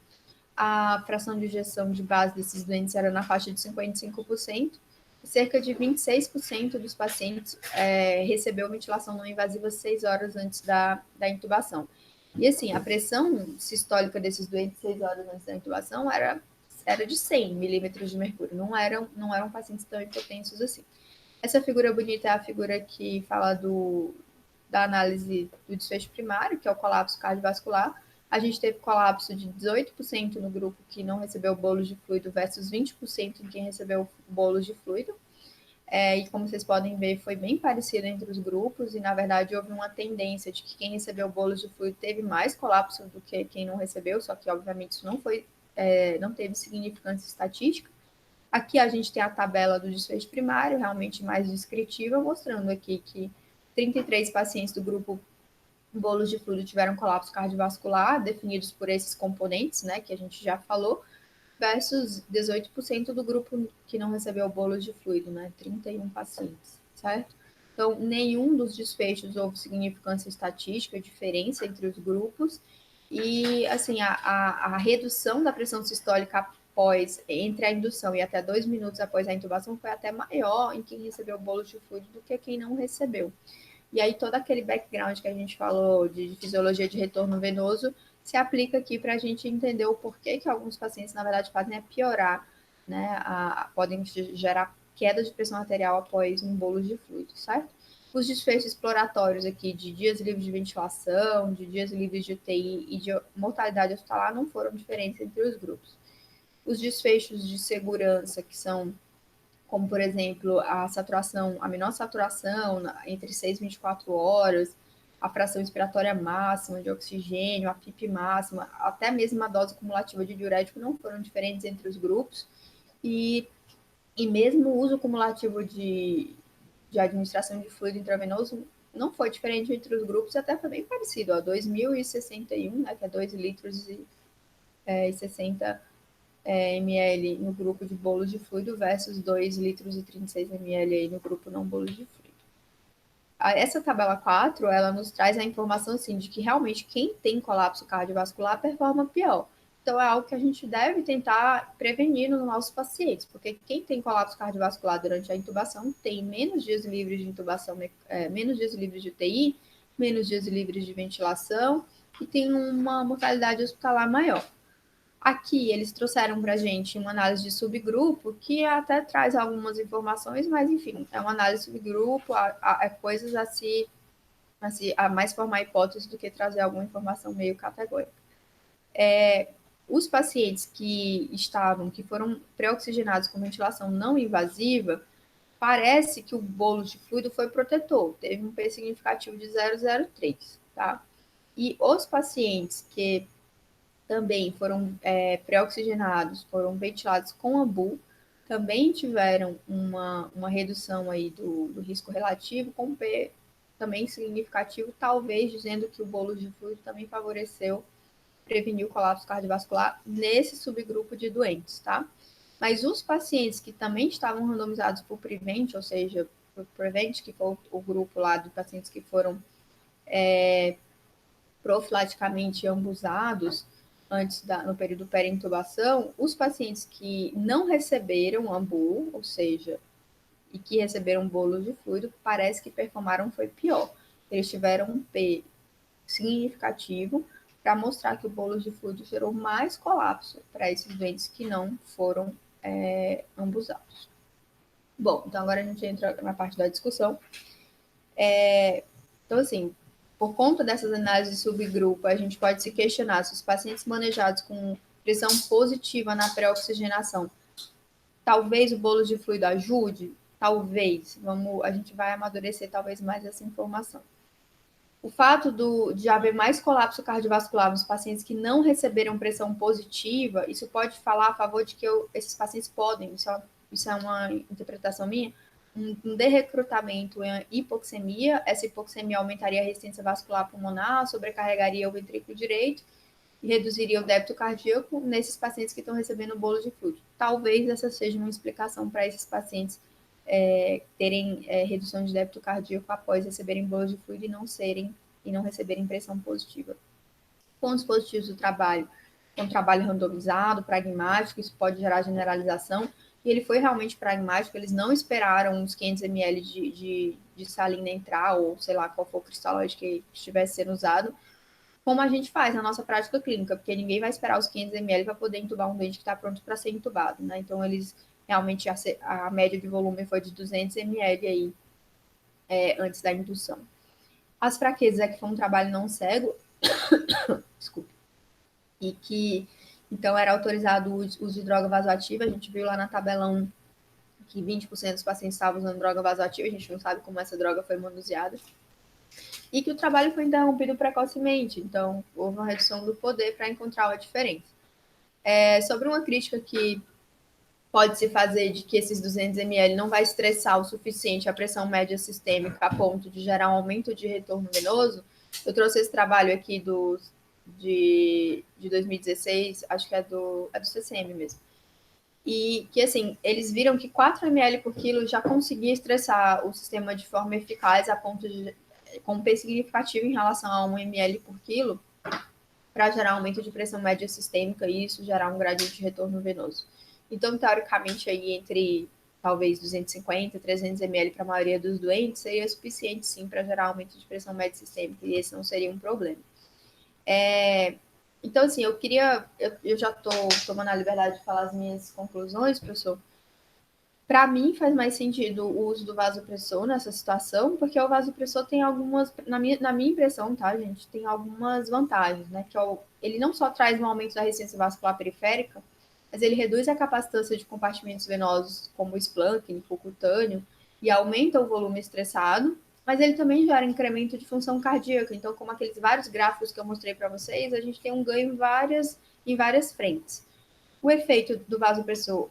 A fração de injeção de base desses doentes era na faixa de 55%. Cerca de 26% dos pacientes recebeu ventilação não invasiva 6 horas antes da intubação. E assim, a pressão sistólica desses doentes 6 horas antes da intubação era de 100 milímetros de mercúrio, não eram pacientes tão hipotensos assim. Essa figura bonita é a figura que fala da análise do desfecho primário, que é o colapso cardiovascular. A gente teve colapso de 18% no grupo que não recebeu bolos de fluido versus 20% em quem recebeu bolos de fluido. E como vocês podem ver, foi bem parecido entre os grupos, e na verdade houve uma tendência de que quem recebeu bolos de fluido teve mais colapso do que quem não recebeu, só que obviamente isso não teve significância estatística. Aqui a gente tem a tabela do desfecho primário, realmente mais descritiva, mostrando aqui que 33 pacientes do grupo bolos de fluido tiveram colapso cardiovascular, definidos por esses componentes, né, que a gente já falou, versus 18% do grupo que não recebeu bolos de fluido, né, 31 pacientes, certo? Então, nenhum dos desfechos houve significância estatística, diferença entre os grupos, e, assim, a redução da pressão sistólica entre a indução e até 2 minutos após a intubação, foi até maior em quem recebeu bolos de fluido do que quem não recebeu. E aí todo aquele background que a gente falou de fisiologia de retorno venoso se aplica aqui para a gente entender o porquê que alguns pacientes, na verdade, fazem piorar, né? Podem gerar queda de pressão arterial após um bolo de fluido, certo? Os desfechos exploratórios aqui de dias livres de ventilação, de dias livres de UTI e de mortalidade hospitalar não foram diferentes entre os grupos. Os desfechos de segurança, que são como, por exemplo, a menor saturação entre 6 e 24 horas, a fração expiratória máxima de oxigênio, a PIP máxima, até mesmo a dose cumulativa de diurético não foram diferentes entre os grupos. E mesmo o uso cumulativo de administração de fluido intravenoso não foi diferente entre os grupos, até foi bem parecido, 2.061, né, que é 2 litros e 60 ml no grupo de bolos de fluido versus 2 litros e 36 ml no grupo não bolos de fluido. Essa tabela 4, ela nos traz a informação assim, de que realmente quem tem colapso cardiovascular performa pior. Então, é algo que a gente deve tentar prevenir nos nossos pacientes, porque quem tem colapso cardiovascular durante a intubação tem menos dias livres de intubação, menos dias livres de UTI, menos dias livres de ventilação e tem uma mortalidade hospitalar maior. Aqui eles trouxeram para a gente uma análise de subgrupo que até traz algumas informações, mas enfim, é uma análise de subgrupo, é coisas a mais formar hipótese do que trazer alguma informação meio categórica. Os pacientes que foram pré-oxigenados com ventilação não invasiva, parece que o bolo de fluido foi protetor, teve um P significativo de 0,03, tá? E os pacientes que também foram pré-oxigenados, foram ventilados com AMBU, também tiveram uma redução aí do risco relativo, com P também significativo, talvez dizendo que o bolo de fluido também favoreceu prevenir o colapso cardiovascular nesse subgrupo de doentes, tá? Mas os pacientes que também estavam randomizados por Prevent, ou seja, por Prevent, que foi o grupo lá de pacientes que foram profilaticamente ambusados no período pré-intubação, os pacientes que não receberam ambu, ou seja, e que receberam bolo de fluido, parece que performaram foi pior. Eles tiveram um P significativo para mostrar que o bolo de fluido gerou mais colapso para esses doentes que não foram ambusados. Bom, então agora a gente entra na parte da discussão. Então, assim, por conta dessas análises de subgrupo, a gente pode se questionar se os pacientes manejados com pressão positiva na pré-oxigenação, talvez o bolo de fluido ajude? Talvez. A gente vai amadurecer talvez mais essa informação. O fato de haver mais colapso cardiovascular nos pacientes que não receberam pressão positiva, isso pode falar a favor de que esses pacientes podem, isso é uma interpretação minha, um derrecrutamento em hipoxemia. Essa hipoxemia aumentaria a resistência vascular pulmonar, sobrecarregaria o ventrículo direito e reduziria o débito cardíaco nesses pacientes que estão recebendo bolo de fluido. Talvez essa seja uma explicação para esses pacientes terem redução de débito cardíaco após receberem bolo de fluido e não receberem pressão positiva. Pontos positivos do trabalho: um trabalho randomizado, pragmático, isso pode gerar generalização, e ele foi realmente pragmático. Eles não esperaram uns 500 ml de salina entrar, ou sei lá qual for o cristalóide que estivesse sendo usado, como a gente faz na nossa prática clínica, porque ninguém vai esperar os 500 ml para poder entubar um doente que está pronto para ser entubado, né? Então, eles realmente, a média de volume foi de 200 ml aí, antes da indução. As fraquezas é que foi um trabalho não cego, desculpa, e que, então, era autorizado o uso de droga vasoativa. A gente viu lá na tabela 1 que 20% dos pacientes estavam usando droga vasoativa, a gente não sabe como essa droga foi manuseada. E que o trabalho foi interrompido precocemente, então houve uma redução do poder para encontrar a diferença. Sobre uma crítica que pode se fazer de que esses 200 ml não vai estressar o suficiente a pressão média sistêmica a ponto de gerar um aumento de retorno venoso, eu trouxe esse trabalho aqui de 2016, acho que é do CCM mesmo. E que, assim, eles viram que 4 ml por quilo já conseguia estressar o sistema de forma eficaz a ponto de, com um P significativo em relação a 1 ml por quilo, para gerar aumento de pressão média sistêmica e isso gerar um gradiente de retorno venoso. Então, teoricamente, aí entre talvez 250 e 300 ml para a maioria dos doentes seria suficiente, sim, para gerar aumento de pressão média sistêmica, e esse não seria um problema. Então, assim, eu já estou tomando a liberdade de falar as minhas conclusões, professor. Para mim, faz mais sentido o uso do vasopressor nessa situação, porque o vasopressor tem algumas, na minha impressão, tá, gente, tem algumas vantagens, né? Que ele não só traz um aumento da resistência vascular periférica, mas ele reduz a capacitância de compartimentos venosos, como o splanchnic, o cutâneo, e aumenta o volume estressado, mas ele também gera incremento de função cardíaca. Então, como aqueles vários gráficos que eu mostrei para vocês, a gente tem um ganho em várias frentes. O efeito do vasopressor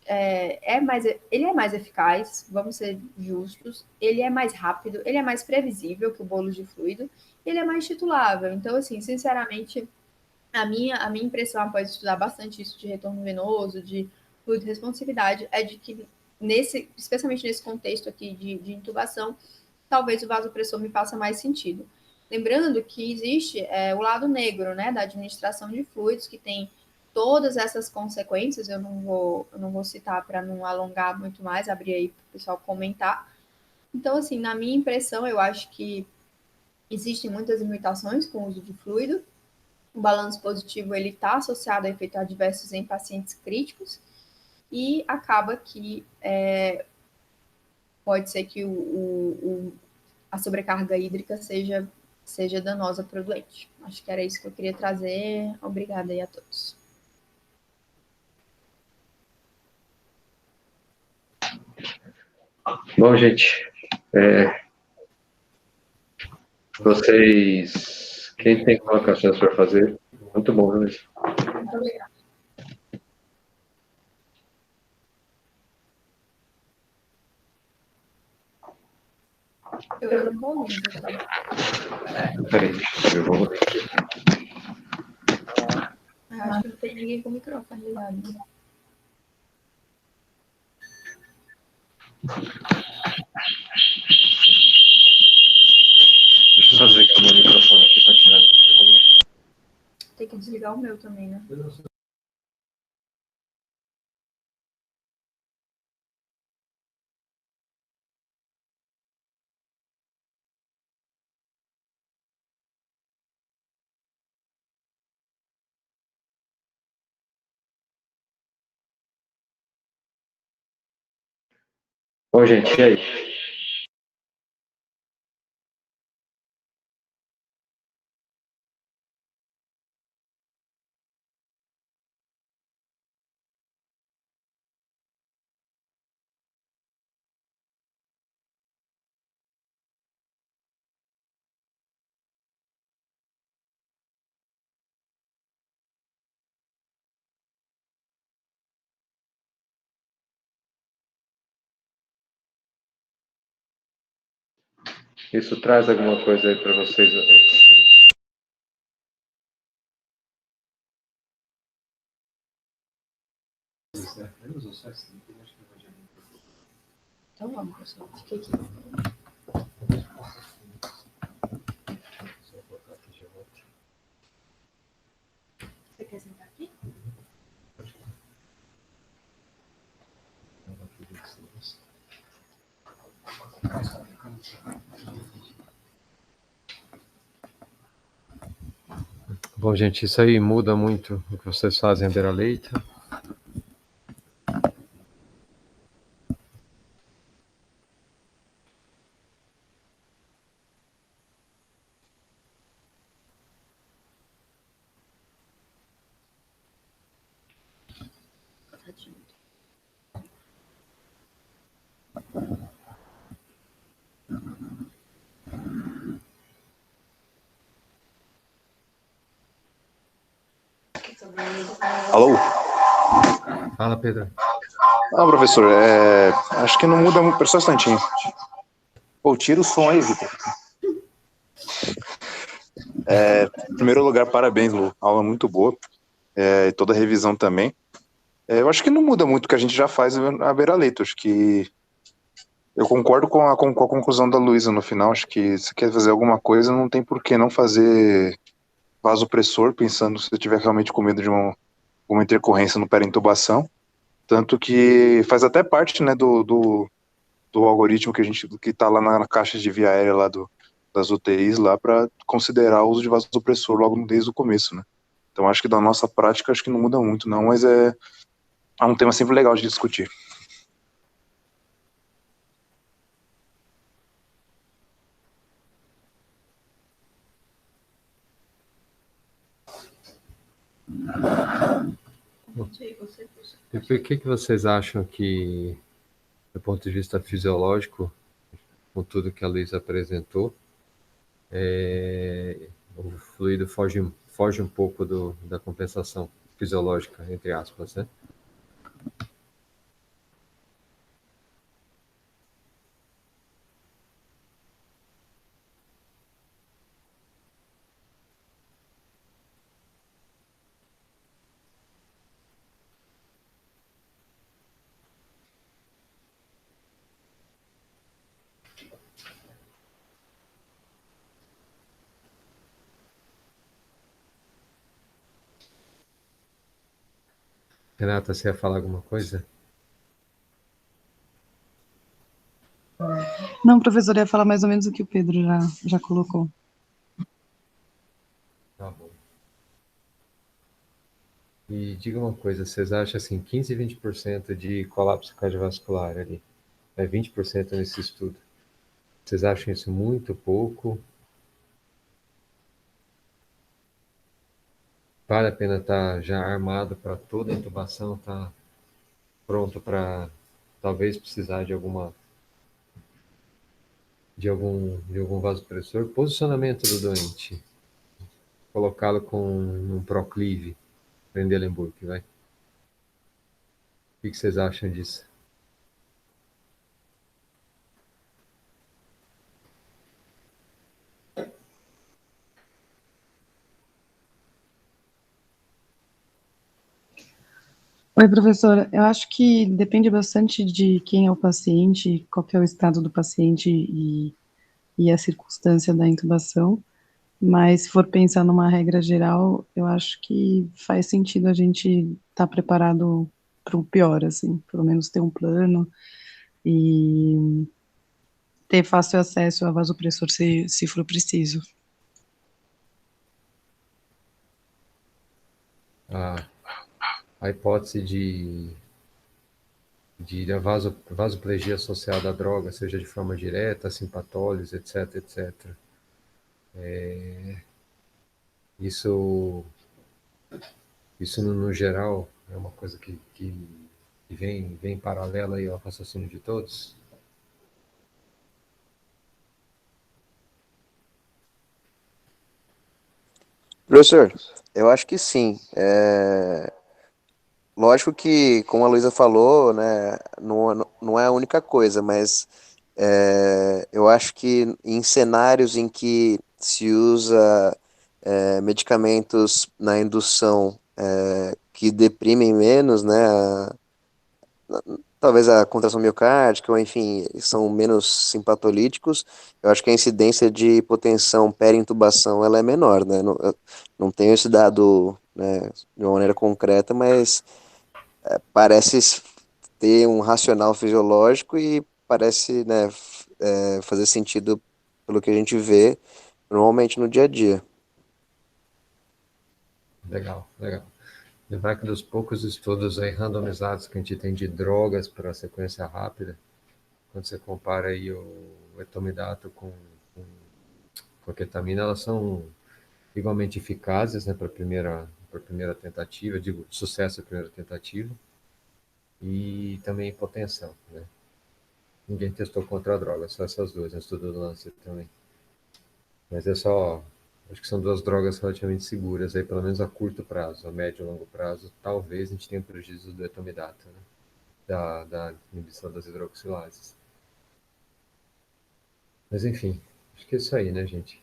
ele é mais eficaz, vamos ser justos, ele é mais rápido, ele é mais previsível que o bolo de fluido, ele é mais titulável. Então, assim, sinceramente, a minha impressão após estudar bastante isso de retorno venoso, de fluido responsividade, é de que, especialmente nesse contexto aqui de intubação, talvez o vasopressor me faça mais sentido. Lembrando que existe o lado negro, né, da administração de fluidos, que tem todas essas consequências. Eu não vou citar para não alongar muito mais, abrir aí para o pessoal comentar. Então, assim, na minha impressão, eu acho que existem muitas limitações com o uso de fluido. O balanço positivo ele está associado a efeitos adversos em pacientes críticos e acaba que pode ser que a sobrecarga hídrica seja danosa para o doente. Acho que era isso que eu queria trazer. Obrigada aí a todos. Bom, gente, vocês, quem tem colocações para fazer? Muito bom, né? Muito obrigada. Eu não vou ouvindo você. Peraí, deixa eu ver o volume aqui. Eu acho que não tem ninguém com o microfone ligado. Né? Deixa eu só desligar o meu microfone aqui para tirar o volume. Tem que desligar o meu também, né? Bom, gente, e aí? Isso traz alguma coisa aí para vocês? Então vamos, pessoal. Fica aqui. Você quer sentar aqui? Bom, gente, isso aí muda muito o que vocês fazem à beira-leita. Tadinho. Alô? Fala, Pedro. Ah, professor, acho que não muda muito. Só um instantinho. Pô, tira o som aí, Vitor. Em primeiro lugar, parabéns, Lu. Aula muito boa. E toda a revisão também. Eu acho que não muda muito o que a gente já faz à beira-leito. Acho que eu concordo com a conclusão da Luísa no final. Acho que se quer fazer alguma coisa, não tem por que não fazer vasopressor, pensando se você tiver realmente com medo de uma intercorrência no pera-intubação. Tanto que faz até parte, né, do algoritmo que está lá na caixa de via aérea lá das UTIs lá para considerar o uso de vasopressor logo desde o começo, né? Então acho que da nossa prática acho que não muda muito não, mas é um tema sempre legal de discutir. E por que vocês acham que, do ponto de vista fisiológico, com tudo que a Luísa apresentou, o fluido foge um pouco da compensação fisiológica, entre aspas, né? Renata, você ia falar alguma coisa? Não, professor, ia falar mais ou menos o que o Pedro já colocou. Tá bom. E diga uma coisa, vocês acham assim, 15 e 20% de colapso cardiovascular ali, 20% nesse estudo. Vocês acham isso muito pouco? Vale a pena estar já armado para toda a intubação, tá pronto para talvez precisar de algum vasopressor? Posicionamento do doente. Colocá-lo com um proclive, Trendelenburg, vai. O que vocês acham disso? Oi, professora. Eu acho que depende bastante de quem é o paciente, qual que é o estado do paciente e a circunstância da intubação. Mas se for pensar numa regra geral, eu acho que faz sentido a gente estar preparado para o pior, assim, pelo menos ter um plano e ter fácil acesso a vasopressor se for preciso. A, a hipótese de vasoplegia associada à droga, seja de forma direta, simpatólise, etc, etc. Isso, isso no geral é uma coisa que vem paralela aí ao raciocínio de todos. Professor, eu acho que sim. Lógico que, como a Luísa falou, né, não é a única coisa, mas eu acho que em cenários em que se usa medicamentos na indução que deprimem menos, né, talvez a contração miocárdica, ou enfim, são menos simpatolíticos, eu acho que a incidência de hipotensão peri-intubação ela é menor, né? Não, eu não tenho esse dado, né, de uma maneira concreta, mas parece ter um racional fisiológico e parece, né, fazer sentido pelo que a gente vê normalmente no dia a dia. Legal, legal. Lembrar que dos poucos estudos aí randomizados que a gente tem de drogas para sequência rápida, quando você compara aí o etomidato com a ketamina, elas são igualmente eficazes, né, para primeira tentativa, digo, sucesso da primeira tentativa, e também hipotensão, né? Ninguém testou contra a droga, só essas duas, no estudo do Lancet também. Mas é só, acho que são duas drogas relativamente seguras, aí pelo menos a curto prazo, a médio e longo prazo, talvez a gente tenha prejuízo do etomidato, né? Da inibição das hidroxilases. Mas enfim, acho que é isso aí, né, gente?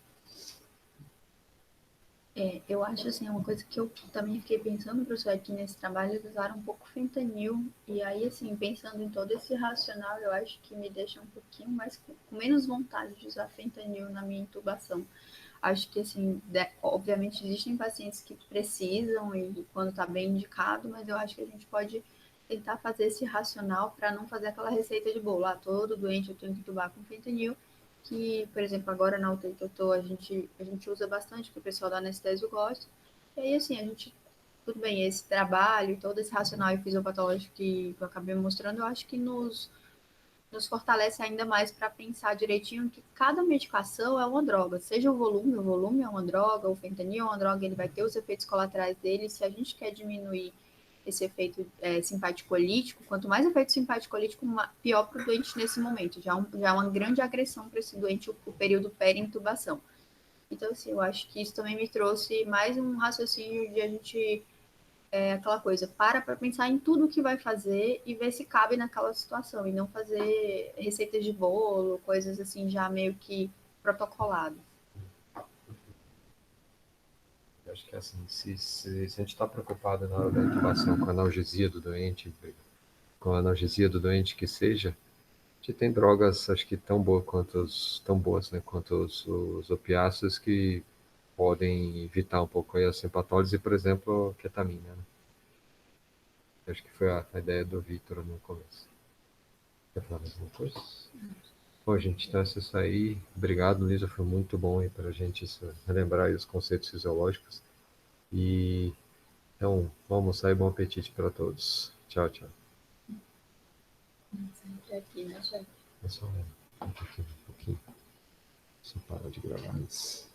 Eu acho assim, uma coisa que eu também fiquei pensando, professor, aqui nesse trabalho, eles usaram um pouco fentanil, e aí, assim, pensando em todo esse racional, eu acho que me deixa um pouquinho mais, com menos vontade de usar fentanil na minha intubação. Acho que, assim, obviamente existem pacientes que precisam e quando está bem indicado, mas eu acho que a gente pode tentar fazer esse racional para não fazer aquela receita de bolo. Todo doente eu tenho que intubar com fentanil, que, por exemplo, agora na UTI que eu tô, a gente usa bastante, que o pessoal da anestésio gosta. E aí, assim, a gente, tudo bem, esse trabalho, todo esse racional e fisiopatológico que eu acabei mostrando, eu acho que nos fortalece ainda mais para pensar direitinho que cada medicação é uma droga, seja o volume é uma droga, o fentanil é uma droga, ele vai ter os efeitos colaterais dele. Se a gente quer diminuir esse efeito simpaticolítico, quanto mais efeito simpaticolítico, pior para o doente nesse momento. Já é uma grande agressão para esse doente o período peri-intubação. Então, assim, eu acho que isso também me trouxe mais um raciocínio de a gente aquela coisa, para pensar em tudo que vai fazer e ver se cabe naquela situação, e não fazer receitas de bolo, coisas assim já meio que protocolado. Eu acho que assim, se a gente está preocupado na hora da intubação com a analgesia do doente, que seja, a gente tem drogas, acho que tão boas, né, quanto os opiáceos que podem evitar um pouco aí a simpatólise, por exemplo, a ketamina, né? Acho que foi a ideia do Vitor no começo. Quer falar mais alguma coisa? Bom, gente, então é isso aí. Obrigado, Luísa, foi muito bom aí para a gente relembrar aí os conceitos fisiológicos. E então, bom almoçar e bom apetite para todos. Tchau, tchau. Sempre aqui, né, chefe? É só um pouquinho. Só parar de gravar isso.